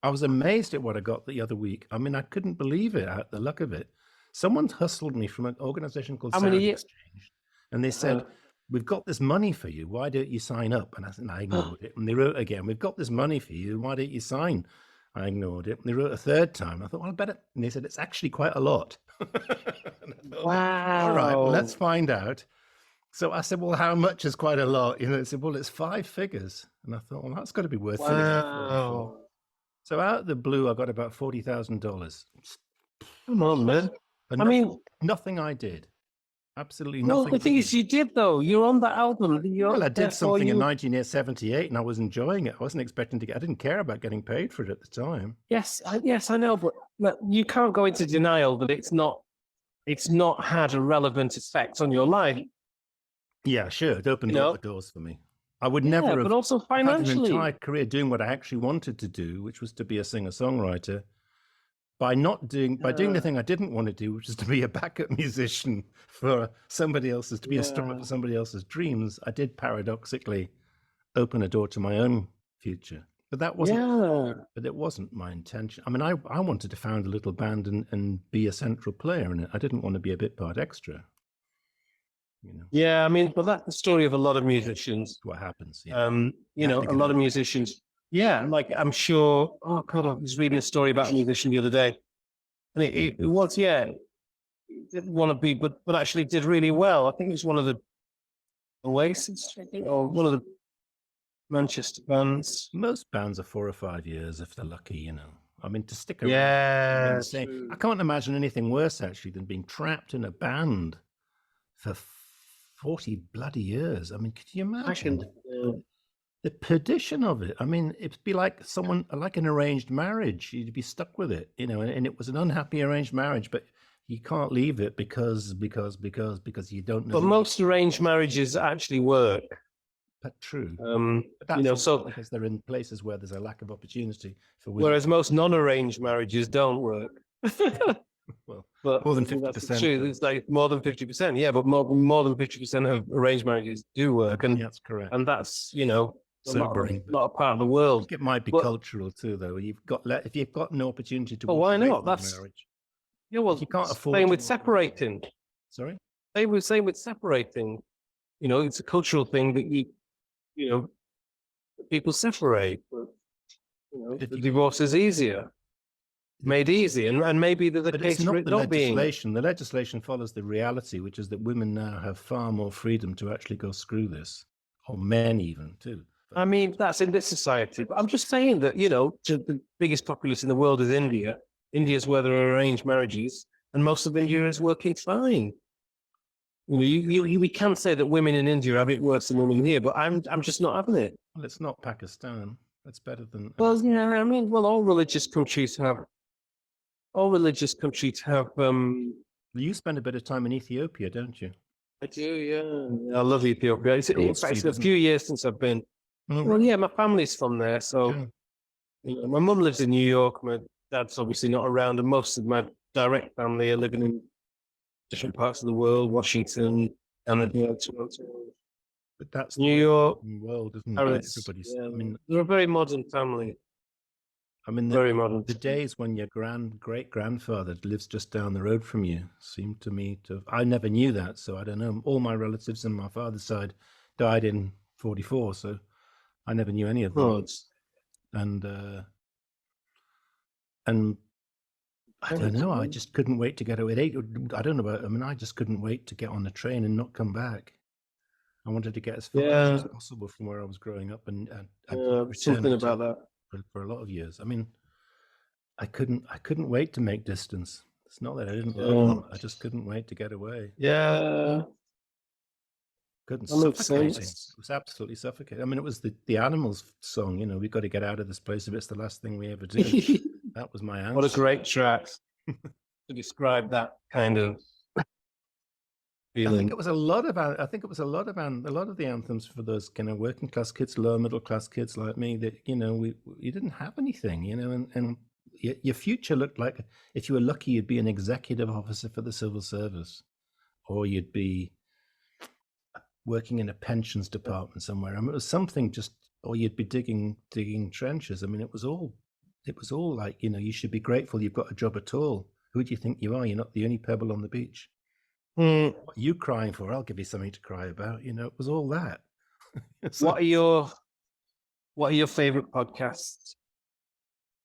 I was amazed at what I got the other week. I mean, I couldn't believe it. I had the luck of it. Someone hustled me from an organization called Sound Exchange, and they said, "We've got this money for you. Why don't you sign up?" And I said, I ignored it. And they wrote again, "We've got this money for you. Why don't you sign?" I ignored it. And they wrote a third time. I thought, well, I better. And they said, "It's actually quite a lot." Wow. All right, well, let's find out. So I said, "Well, how much is quite a lot?" You know, they said, "Well, it's 5 figures." And I thought, well, that's got to be worth it. Wow. So out of the blue, I got about $40,000. Come on, man. Nothing I did. Absolutely nothing. Well, the thing is, you did, though. You're on that album. Well, I did something in 1978 and I was enjoying it. I wasn't expecting to I didn't care about getting paid for it at the time. Yes, I know. But you can't go into denial that it's not had a relevant effect on your life. Yeah, sure. It opened all the doors for me. I would never have. But also financially. Had an entire career doing what I actually wanted to do, which was to be a singer-songwriter. By doing the thing I didn't want to do, which is to be a backup musician for somebody else's, to be a strummer for somebody else's dreams, I did paradoxically open a door to my own future. But that wasn't. But it wasn't my intention. I mean, I wanted to found a little band and be a central player in it. I didn't want to be a bit part extra. You know. Yeah, I mean, but that's the story of a lot of musicians. What happens? Yeah. You know, a lot of musicians. Yeah, like I'm sure. Oh God, I was reading a story about a musician the other day, and it was he didn't want to be, but actually did really well. I think it was one of the Oasis, I think, or one of the Manchester bands. Most bands are 4 or 5 years if they're lucky, you know. I mean, to stick around. Yeah, I can't imagine anything worse actually than being trapped in a band for 40 bloody years. I mean, could you imagine? The perdition of it. I mean, it'd be like an arranged marriage. You'd be stuck with it, you know, and it was an unhappy arranged marriage, but you can't leave it because you don't know. But most arranged marriages actually work. That's true. But that's because they're in places where there's a lack of opportunity for women. Whereas most non-arranged marriages don't work. Well, but more than 50%. True. It's like more than 50%. Yeah, but more than 50% of arranged marriages do work, and that's correct. And that's not sobering. Not a part of the world. It might be cultural too, though. If you've got no opportunity to. Well, why not? That's marriage. Yeah, well, you can't afford. Same with separating. Sorry. Same with separating. You know, it's a cultural thing that people separate. But, the divorce is easier. Made easy, and maybe the case for it not being. The legislation follows the reality, which is that women now have far more freedom to actually go screw this, or men even too. I mean, that's in this society. But I'm just saying that the biggest populace in the world is India. India's where there are arranged marriages. and most of India is working fine. We can't say that women in India have it worse than women here, but I'm just not having it. Well, it's not Pakistan. It's better than. Well, yeah, I mean, well, all religious countries have. You spend a bit of time in Ethiopia, don't you? I do, yeah. I love Ethiopia. In fact, it's a few years since I've been. Oh, Well, yeah, my family's from there, so yeah. you know, my mum lives in New York. My dad's obviously not around, and most of my direct family are living in different parts of the world: Washington, Canada, Toronto, But that's New York. the world, isn't it? Paris. Everybody's. Yeah, I mean, they're a very modern family. very modern. The days when your great grandfather lives just down the road from you seem to me to. I never knew that, so I don't know. All my relatives on my father's side died in 1944, so I never knew any of them. Oh, And I don't know. I just couldn't wait to get away. I don't know about. I mean, I just couldn't wait to get on the train and not come back. I wanted to get as far as possible from where I was growing up and something about that. For a lot of years. I mean, I couldn't wait to make distance. It's not that I didn't love them. I just couldn't wait to get away. Yeah. Couldn't That suffocate. makes It sense. was absolutely suffocating. I mean, it was the Animals song, you know, we've got to get out of this place if it's the last thing we ever do. That was my answer. What a great track to describe that kind of feeling. I think it was a lot of the anthems for those kind of working class kids, lower middle class kids like me. That you know, you didn't have anything, you know, and your future looked like, if you were lucky, you'd be an executive officer for the civil service, or you'd be working in a pensions department somewhere. I mean, it was something just, or you'd be digging trenches. I mean, it was all like, you know, you should be grateful you've got a job at all. Who do you think you are? You're not the only pebble on the beach. What are you crying for? I'll give you something to cry about. You know, it was all that. What are your favorite podcasts?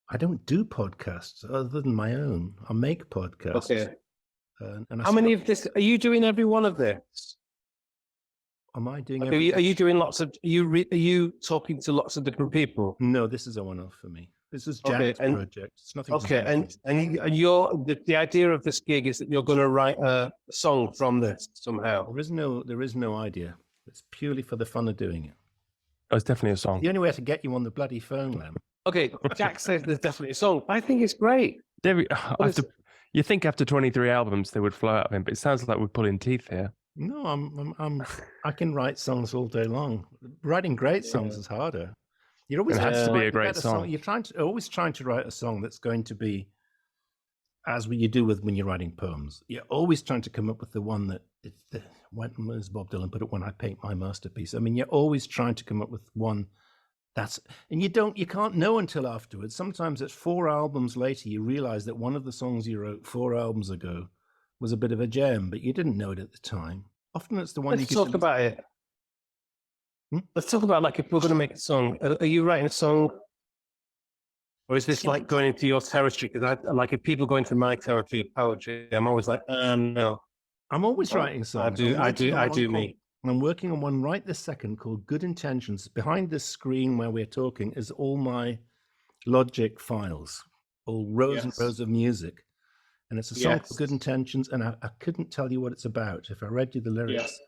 I don't do podcasts other than my own. I make podcasts. Okay. And How many of this are you doing? Every one of this? Am I doing? Are you doing lots of? Are you talking to lots of different people? No, this is a one-off for me. This is Jack's project. It's nothing. Okay, and the idea of this gig is that you're going to write a song from this somehow. There is no idea. It's purely for the fun of doing it. Oh, it's definitely a song. The only way to get you on the bloody phone, Lem. Okay, Jack says there's definitely a song. I think it's great. David, you think after 23 albums they would flow out of him, but it sounds like we're pulling teeth here. No, I can write songs all day long. Writing great songs is harder. You're always it has to be a great song. You're always trying to write a song that's going to be, as you do with when you're writing poems. You're always trying to come up with the one that as Bob Dylan put it, when I paint my masterpiece. I mean, you're always trying to come up with one and you can't know until afterwards. Sometimes it's 4 albums later you realize that one of the songs you wrote 4 albums ago was a bit of a gem, but you didn't know it at the time. Often it's the one. Let's talk about it. Let's talk about, like, if we're going to make a song, are you writing a song, or is this like going into your territory? Because if people go into my territory of poetry, I'm always like, no. I'm always writing songs. I do me. I'm working on one right this second called Good Intentions. Behind this screen where we're talking is all my Logic files, all rows and rows of music. And it's a song called Good Intentions, and I couldn't tell you what it's about. If I read you the lyrics,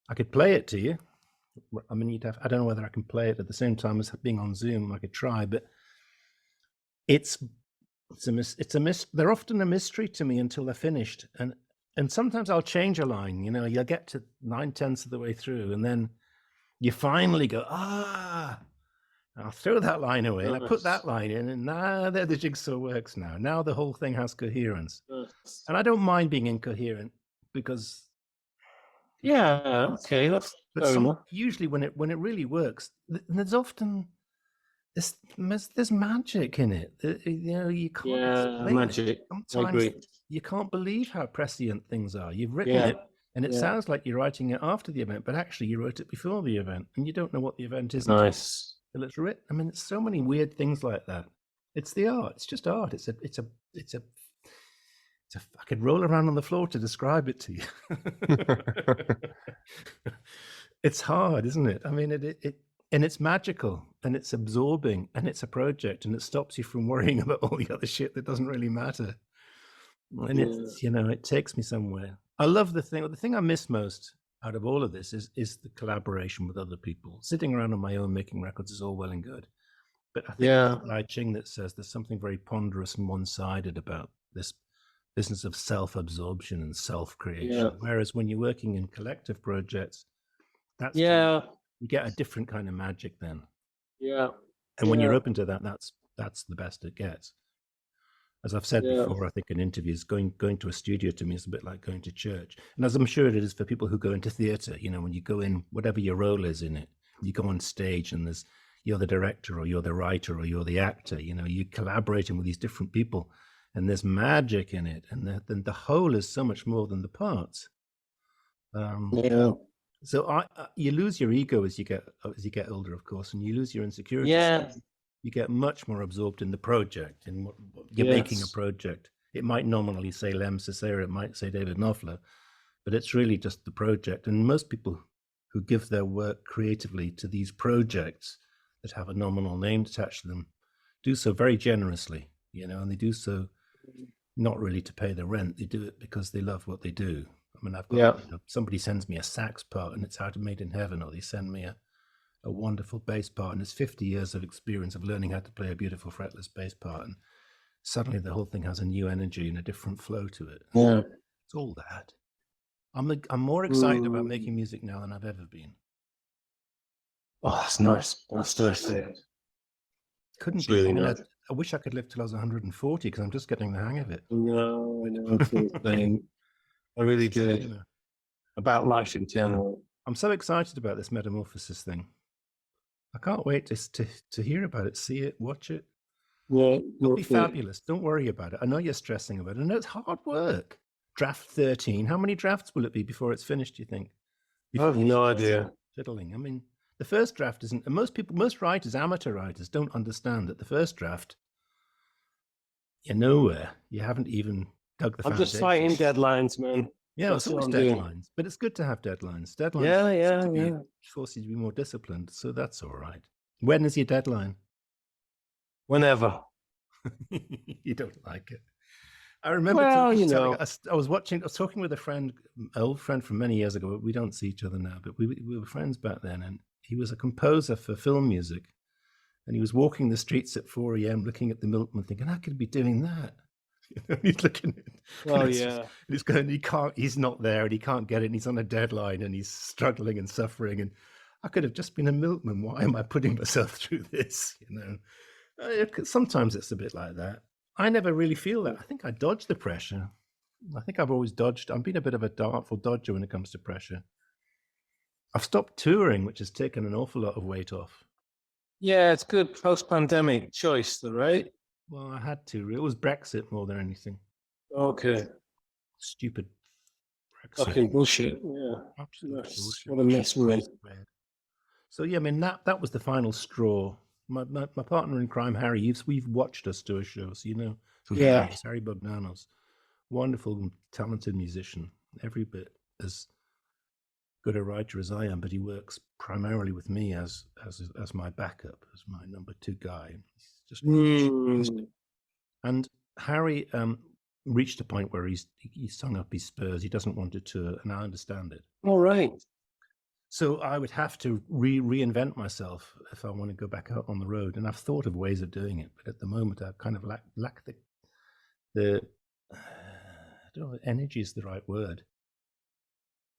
I could play it to you. I mean, I don't know whether I can play it at the same time as being on Zoom. I could try, but it's a they're often a mystery to me until they're finished. And sometimes I'll change a line, you know, you'll get to 9/10 of the way through, and then you finally go, I'll throw that line away, and I put that line in, and now there the jigsaw works now. Now the whole thing has coherence. And I don't mind being incoherent because... Yeah, okay, that's usually when it really works, there's often there's magic in it. You know, you can't magic. Sometimes I agree. You can't believe how prescient things are. You've written it, and it sounds like you're writing it after the event, but actually you wrote it before the event, and you don't know what the event is. Nice. Until it's written. I mean, it's so many weird things like that. It's the art. It's just art. I could roll around on the floor to describe it to you. It's hard, isn't it? I mean, and it's magical, and it's absorbing, and it's a project, and it stops you from worrying about all the other shit that doesn't really matter. And it's, it takes me somewhere. I love the thing I miss most out of all of this is the collaboration with other people. Sitting around on my own making records is all well and good. But I think it's Lai Ching that says there's something very ponderous and one-sided about this business of self-absorption and self-creation. Whereas when you're working in collective projects, that's you get a different kind of magic then. And when you're open to that, that's the best it gets. As I've said before, I think in interviews, going to a studio to me is a bit like going to church. And as I'm sure it is for people who go into theatre, when you go in, whatever your role is in it, you go on stage and you're the director or you're the writer or you're the actor, you're collaborating with these different people and there's magic in it. And then the whole is so much more than the parts. So you lose your ego as you get older, of course, and you lose your insecurity. You get much more absorbed in the project, in what you're making a project. It might nominally say Lemn Sissay or it might say David Knopfler, but it's really just the project. And most people who give their work creatively to these projects that have a nominal name attached to them do so very generously, and they do so not really to pay the rent. They do it because they love what they do. I mean, I've got somebody sends me a sax part and it's out of Made in Heaven, or they send me a wonderful bass part and it's 50 years of experience of learning how to play a beautiful fretless bass part, and suddenly the whole thing has a new energy and a different flow to it. It's all that. I'm more excited about making music now than I've ever been. Oh, that's nice. That's nice. Couldn't be. Really nice. I wish I could live till I was 140 because I'm just getting the hang of it. No, I know. I really did. About life in general. I'm so excited about this metamorphosis thing. I can't wait to hear about it, see it, watch it. It'll be fabulous. Don't worry about it. I know you're stressing about it. I know it's hard work. Draft 13. How many drafts will it be before it's finished, do you think? I have no idea. Fiddling. I mean, the first draft isn't, and most writers, amateur writers, don't understand that the first draft, you're nowhere. You haven't even dug the foundation. I'm just fighting deadlines, man. Yeah, it's always deadlines, but it's good to have deadlines. Deadlines force you to be more disciplined, so that's all right. When is your deadline? Whenever. You don't like it. I remember I was talking with an old friend from many years ago. We don't see each other now, but we were friends back then, and he was a composer for film music, and he was walking the streets at 4 a.m. looking at the milkman thinking, I could be doing that. He's looking at he's going, he's not there and he can't get it and he's on a deadline and he's struggling and suffering, and I could have just been a milkman. Why am I putting myself through this? Sometimes it's a bit like that. I never really feel that. I think I dodge the pressure. I think I've always dodged. I've been a bit of a artful dodger when it comes to pressure. I've stopped touring, which has taken an awful lot of weight off. Yeah, it's good post-pandemic choice, right? Well, I had to. It was Brexit more than anything. Okay. Stupid Brexit. Fucking bullshit. Yeah. Absolutely bullshit. What a mess we're in. So yeah, I mean that was the final straw. My partner in crime, Harry, we've watched us do a show, so Harry Bogdanos, wonderful, talented musician, every bit as good a writer as I am, but he works primarily with me as my backup, as my number two guy. He's just and Harry reached a point where he's hung up his spurs. He doesn't want to tour, and I understand it. All right. So I would have to reinvent myself if I want to go back out on the road, and I've thought of ways of doing it, but at the moment I kind of lack the I don't know, energy is the right word.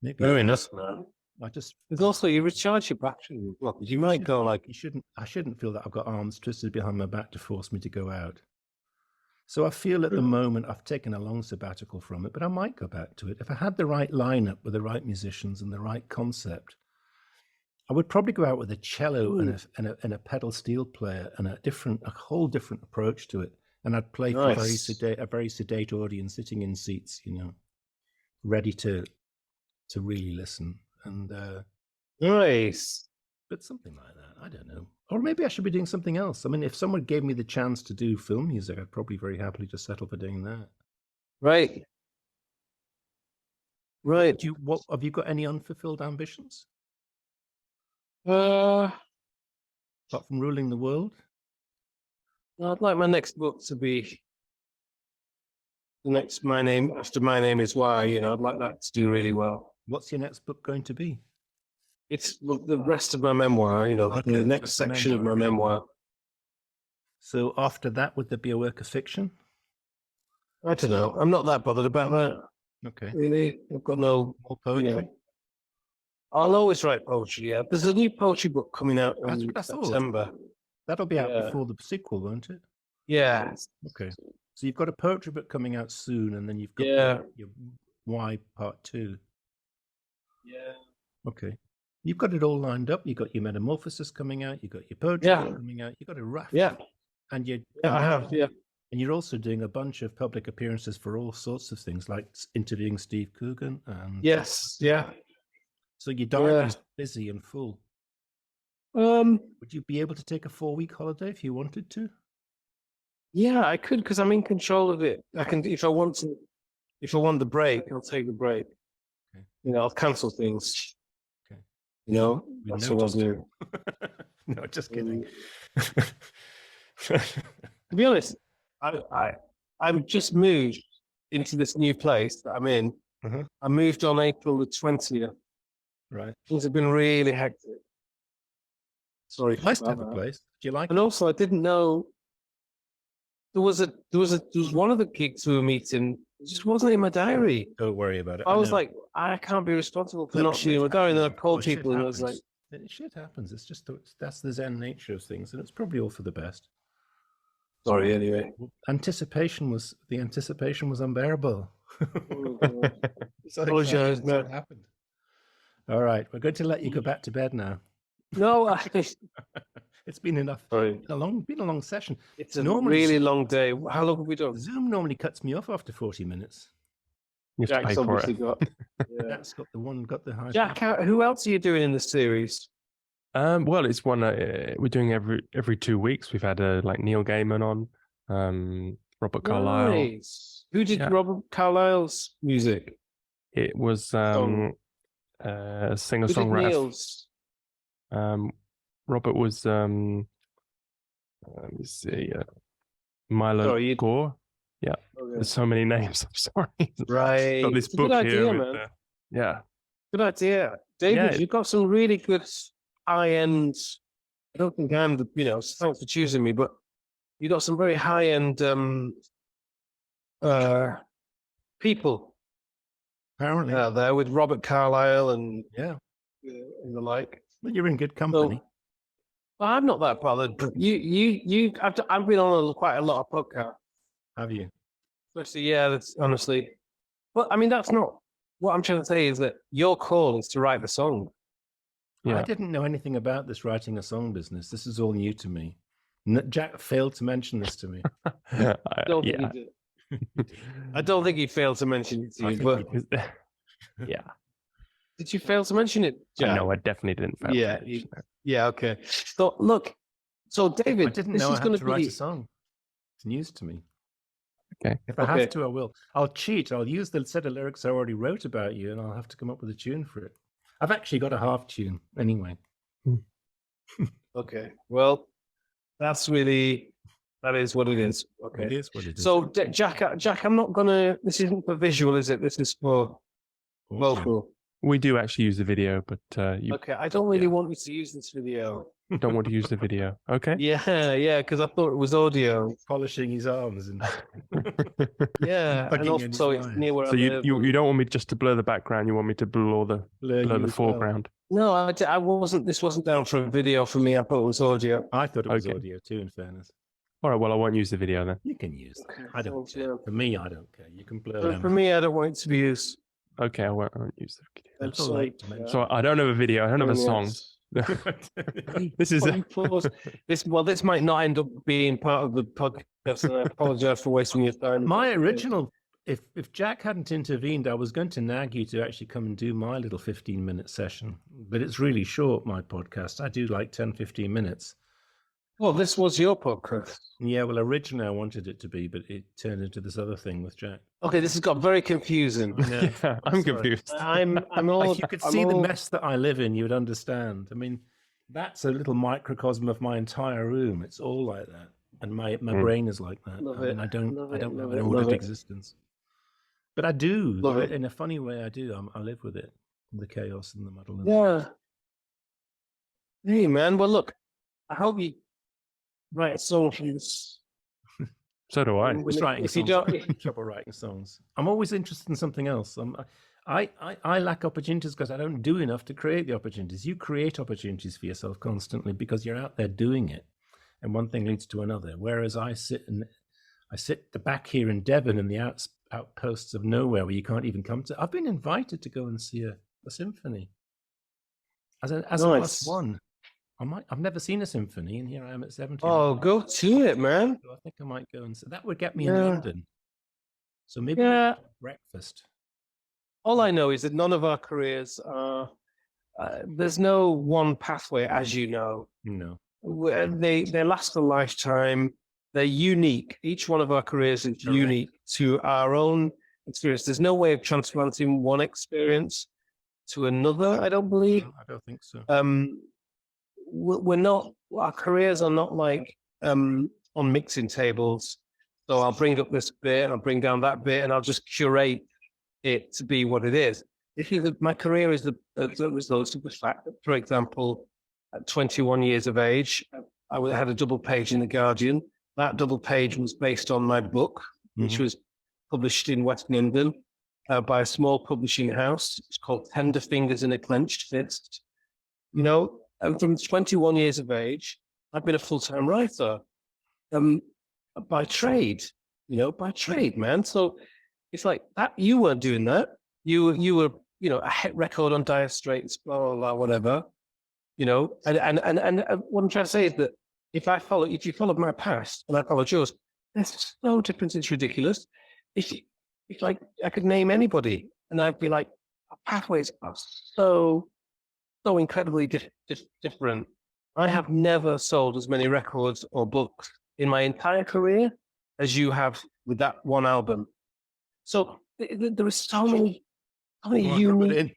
Maybe very enough, man. There's also you recharge your battery. Well, you might go like I shouldn't feel that I've got arms twisted behind my back to force me to go out. So I feel at the moment I've taken a long sabbatical from it, but I might go back to it. If I had the right lineup with the right musicians and the right concept, I would probably go out with a cello and a pedal steel player and a whole different approach to it. And I'd play for a very sedate audience sitting in seats, ready to really listen. And nice. But something like that, I don't know. Or maybe I should be doing something else. I mean, if someone gave me the chance to do film music, I'd probably very happily just settle for doing that. Right. Right. Have you got any unfulfilled ambitions? Apart from ruling the world? I'd like my next book to be the next My Name After My Name Is Why. You know, I'd like that to do really well. What's your next book going to be? It's the rest of my memoir. You know, Okay, the next section of my memoir. So after that, would there be a work of fiction? I don't know. I'm not that bothered about that. Okay. Really, I've got no More poetry. You know, I'll always write poetry. Yeah, there's a new poetry book coming out That's in what I thought. September. That'll be out Yeah. before the sequel, won't it? Yeah. Okay. So you've got a poetry book coming out soon, and then you've got your Y Part 2. Yeah. Okay. You've got it all lined up. You've got your Metamorphosis coming out. You've got your poetry book coming out. You've got a raft. Yeah. And Yeah, I have. Yeah. And you're also doing a bunch of public appearances for all sorts of things, like interviewing Steve Coogan. And Yes. Yeah. so your diary is busy and full. Would you be able to take a 4-week holiday if you wanted to? Yeah, I could because I'm in control of it. I can if I want the break, I'll take the break. Okay. You know, I'll cancel things. Okay. You know, We that's what I'll do. No, just kidding. To be honest, I've just moved into this new place that I'm in. Uh-huh. I moved on April the 20th. Right. Things have been really hectic. Sorry, Nice to about have a that. place. Do you like And it? also, I didn't know there was one of the gigs we were meeting. It just wasn't in my diary. Don't worry about it. I was know. like, I can't be responsible for Look, not seeing my diary. And then I called shit people and I was like, happens. Shit happens. It's just that's the Zen nature of things, and it's probably all for the best. sorry. Anyway, The anticipation was unbearable. So apologize, excited, man. what happened. All right, we're going to let you go back to bed now. No, It's been enough. sorry. Been a long session. It's a Normally- really long day. How long have we done? Zoom normally cuts me off after 40 minutes. You have to pay Jack's for obviously it. got. Yeah. That's got the high. Jack, who else are you doing in the series? Well, it's one we're doing every 2 weeks. We've had like Neil Gaiman on, Robert Carlyle. Nice. Who did Yeah. Robert Carlyle's music? It was Song. a Who did singer-songwriter. Neil's? Robert was let me see, Milo Sorry, you- Gore. Okay. There's so many names. I'm sorry. Right. Got this It's a book good here. idea, with, man. yeah. Good idea. David, Yeah. you've got some really good high-end, I don't think I'm the, thanks for choosing me, but you got some very high-end people Apparently, out there with Robert Carlyle and yeah. the like. Well, you're in good company. Well, I'm not that bothered, but I've been on quite a lot of podcasts, Have you? especially, that's honestly, but I mean, that's not what I'm trying to say is that your call is to write the song. Yeah. I didn't know anything about this writing a song business. This is all new to me. Jack failed to mention this to me. I don't think yeah. he did. I don't think he failed to mention it to I you, think but Yeah. did you fail to mention it, Jack? No, I definitely didn't fail. to Yeah, mention it. Yeah, okay. So look, so David, I didn't this know I is had going to write be a song. It's news to me. Okay. If I Okay. have to, I will. I'll cheat. I'll use the set of lyrics I already wrote about you, and I'll have to come up with a tune for it. I've actually got a half tune anyway. okay. Well, that is what it is. It Okay. is what it is. So Jack, I'm not gonna. This isn't for visual, is it? This is for vocal. We do actually use the video, but you Okay. I don't really want you to use this video. don't want to use the video. Okay. Yeah, because I thought it was audio. Polishing his arms and Yeah, and Tucking in also his it's line. near where So I you live. don't want me just to blur the background. You want me to blur blur blur you the as well. foreground. No, I wasn't. This wasn't down for a video for me. I thought it was audio. I thought it was Okay. audio too, in fairness. All right. Well, I won't use the video then. You can use it. Okay, I don't thanks, care. yeah. For me, I don't care. You can blur But them. for me, I don't want it to be used. Okay, I won't use the video. That's I'm all right sorry. to mention. So I don't have a video. I don't have a song. This is This might not end up being part of the podcast, and I apologize for wasting your time. My original, if Jack hadn't intervened, I was going to nag you to actually come and do my little 15-minute session. But it's really short, my podcast. I do like 10, 15 minutes. Well, this was your podcast. Yeah, well, originally I wanted it to be, but it turned into this other thing with Jack. Okay, this has got very confusing. Yeah, I'm Sorry. confused. I'm all. If you could I'm see the all- mess that I live in, you would understand. I mean, that's a little microcosm of my entire room. It's all like that. And my brain is like that. Love I mean, it. I don't Love I it, don't have love an it, ordered love it. existence. But I do. Love it. In a funny way, I do. I live with it. The chaos and the muddle. Yeah. Hey, man. Well, look, I hope you write a song for this. So do I. Just writing if songs. you don't, I'm having trouble writing songs. I'm always interested in something else. I lack opportunities because I don't do enough to create the opportunities. You create opportunities for yourself constantly because you're out there doing it, and one thing leads to another. Whereas I sit the back here in Devon in the outposts of nowhere where you can't even come to. I've been invited to go and see a symphony as a plus one. I've never seen a symphony, and here I am at 17. oh, go to it, man. So I think I might go and that would get me in London. So maybe breakfast. All I know is that none of our careers are. There's no one pathway, as you know. No. They last a lifetime. They're unique. Each one of our careers is unique to our own experience. There's no way of transplanting one experience to another, I don't believe. No, I don't think so. We're not, our careers are not like on mixing tables. So I'll bring up this bit and I'll bring down that bit and I'll just curate it to be what it is. My career is the result of the fact that, for example, at 21 years of age, I had a double page in The Guardian. That double page was based on my book, which was published in West London by a small publishing house. It's called Tender Fingers in a Clenched Fist. You know, and from 21 years of age, I've been a full-time writer by trade, man. So it's like that. You weren't doing that. You were, a hit record on Dire Straits, blah, blah, blah, whatever, and what I'm trying to say is that if you followed my past and I followed yours, there's no difference. It's ridiculous. If I could name anybody and I'd be like, our pathways are so incredibly different. I have never sold as many records or books in my entire career as you have with that one album. So there are so many unique.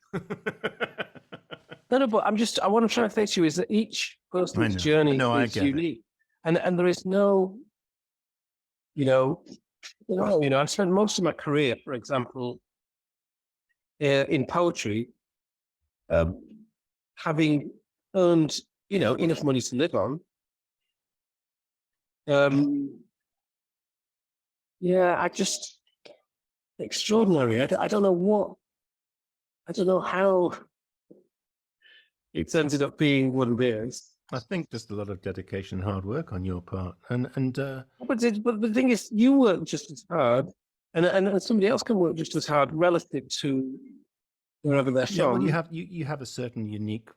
No, but what I'm trying to say to you is that each person's journey is unique, and there is no, I've spent most of my career, for example, in poetry, having earned, enough money to live on. Extraordinary. I don't know how it's ended up being what it is. I think just a lot of dedication and hard work on your part. But the thing is, you work just as hard, and somebody else can work just as hard relative to wherever they're from. Well, you have a certain unique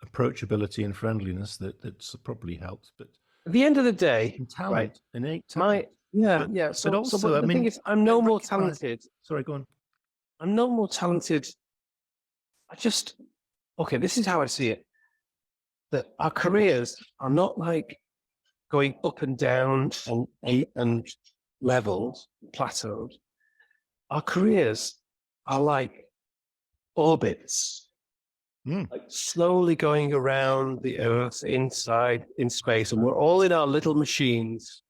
approachability and friendliness that's probably helps. But at the end of the day, talent, innate talent. So the thing is, I'm no more talented. Sorry, go on. I'm no more talented. This is how I see it. That our careers are not like going up and down and levels, plateaued. Our careers are like orbits, like slowly going around the Earth in space, and we're all in our little machines,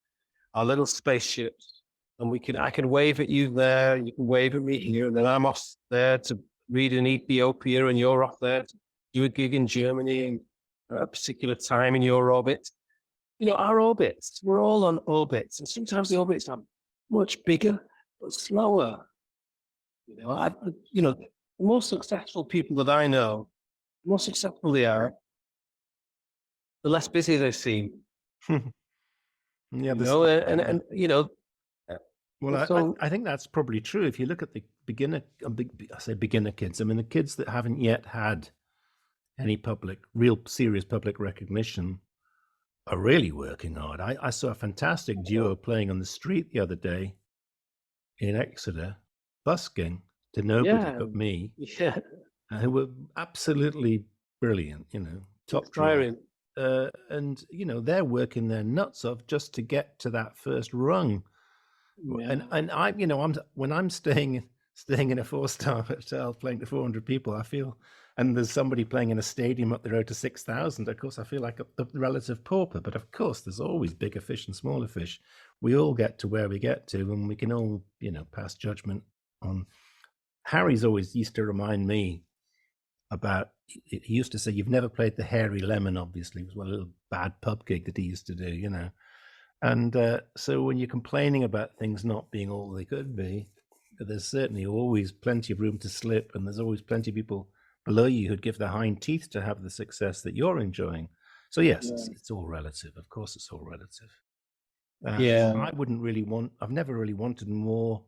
our little spaceships, and I can wave at you there, you can wave at me here, and then I'm off there to read in Ethiopia, and you're off there to do a gig in Germany at a particular time in your orbit. Our orbits, we're all on orbits, and sometimes the orbits are much bigger but slower. The more successful people that I know, the more successful they are, the less busy they seem. Well, I think that's probably true. If you look at the beginner kids, I mean, the kids that haven't yet had any real serious public recognition are really working hard. I saw a fantastic duo playing on the street the other day in Exeter, busking to nobody but me. Yeah. Who were absolutely brilliant, top drawer. And they're working their nuts off just to get to that first rung. Yeah. And when I'm staying in a 4-star hotel playing to 400 people, I feel, and there's somebody playing in a stadium up the road to 6,000, of course I feel like a relative pauper. But of course there's always bigger fish and smaller fish. We all get to where we get to, and we can all pass judgment Harry's always used to remind me about, he used to say, you've never played the Hairy Lemon, obviously. It was one little bad pub gig that he used to do, you know. And so when you're complaining about things not being all they could be, there's certainly always plenty of room to slip, and there's always plenty of people below you who'd give their hind teeth to have the success that you're enjoying. So yes, it's all relative. Of course, it's all relative. I wouldn't really I've never really wanted more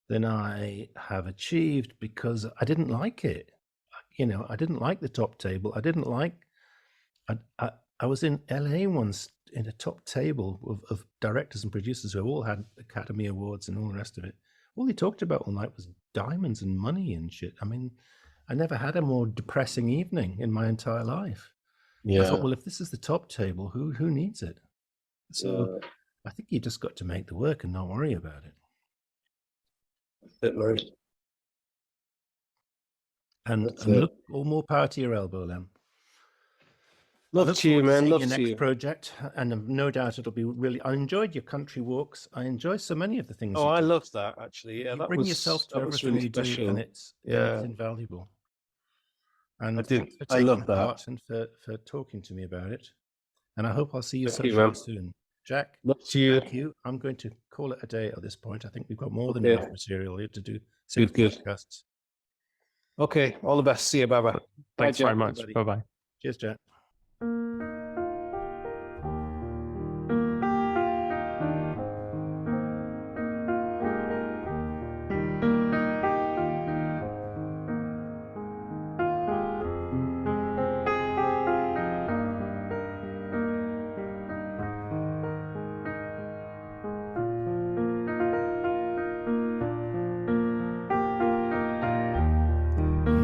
than I have achieved, because I didn't like it. You know, I didn't like the top table. I was in LA once in a top table of directors and producers who all had Academy Awards and all the rest of it. All they talked about all night was diamonds and money and shit. I mean, I never had a more depressing evening in my entire life. I thought, well, if this is the top table, who needs it? So I think you just got to make the work and not worry about it. And look, all more power to your elbow, Lem. Love to you, man. Love your to next you. project, and no doubt it'll be really. I enjoyed your country walks. I enjoy so many of the things. Oh, I loved that, actually. Yeah, you that bring was, yourself to that was everything really you do, special. and it's invaluable. And I did. thanks for I taking love that. part and for talking to me about it. And I hope I'll see you Thank you, socially man. soon, Jack. Love to you. Thank you. I'm going to call it a day at this point. I think we've got more than enough material here to do Good. podcasts. Okay, all the best. See you. Bye-bye. Thanks very much. Bye-bye. Cheers, Jack.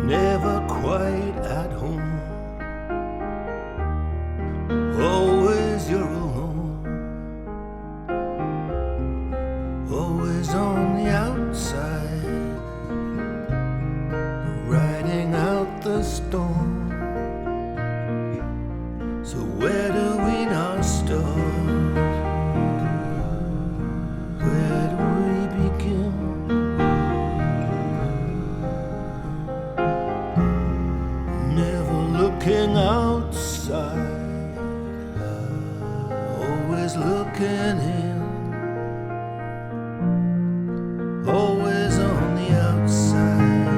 Never quite at home, always you're alone, always on the outside, riding out the storm. So where do we now start? Where do we begin? Looking outside, always looking in, always on the outside,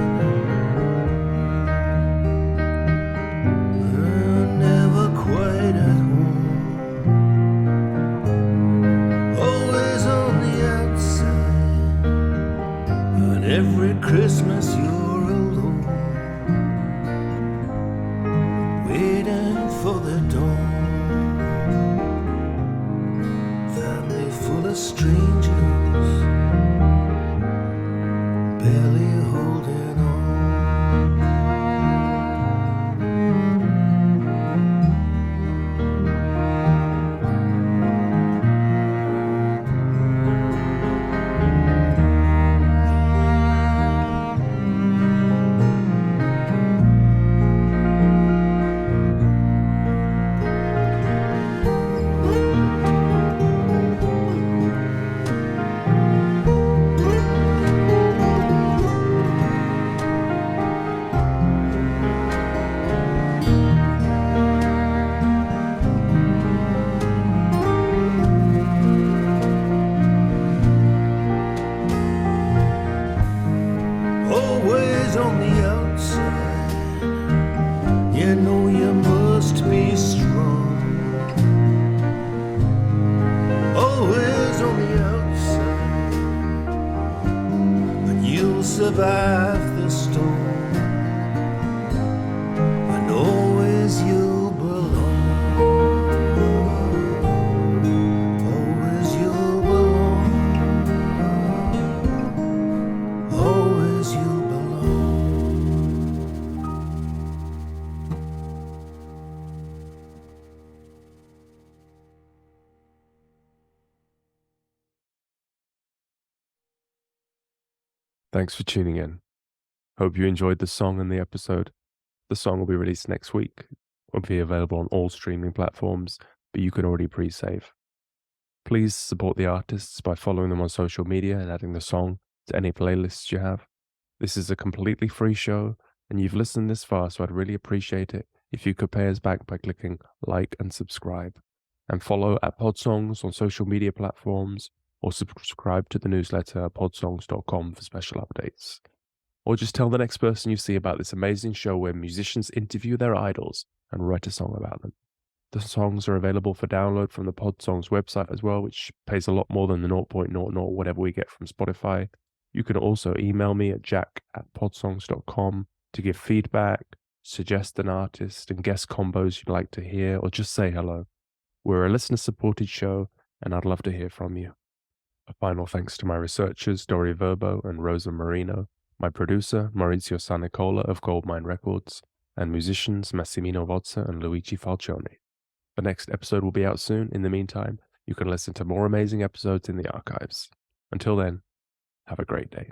never quite at home, always on the outside, and every Christmas you're alone, waiting for the dawn. Family full of strangers, barely holding on. Always on the outside, you know you must be strong. Always on the outside, but you'll survive the storm, and always you'll belong. Always you'll belong. Always you'll belong. Thanks for tuning in. Hope you enjoyed the song and the episode. The song will be released next week. It will be available on all streaming platforms, but you can already pre-save. Please support the artists by following them on social media and adding the song to any playlists you have. This is a completely free show, and you've listened this far, so I'd really appreciate it if you could pay us back by clicking like and subscribe. And follow at Podsongs on social media platforms, or subscribe to the newsletter at podsongs.com for special updates. Or just tell the next person you see about this amazing show where musicians interview their idols and write a song about them. The songs are available for download from the Podsongs website as well, which pays a lot more than the 0.00 whatever we get from Spotify. You can also email me at jack@podsongs.com to give feedback, suggest an artist and guest combos you'd like to hear, or just say hello. We're a listener-supported show, and I'd love to hear from you. A final thanks to my researchers, Dori Verbo and Rosa Marino, my producer, Maurizio Sanicola of Goldmine Records, and musicians Massimino Vozza and Luigi Falcione. The next episode will be out soon. In the meantime, you can listen to more amazing episodes in the archives. Until then, have a great day.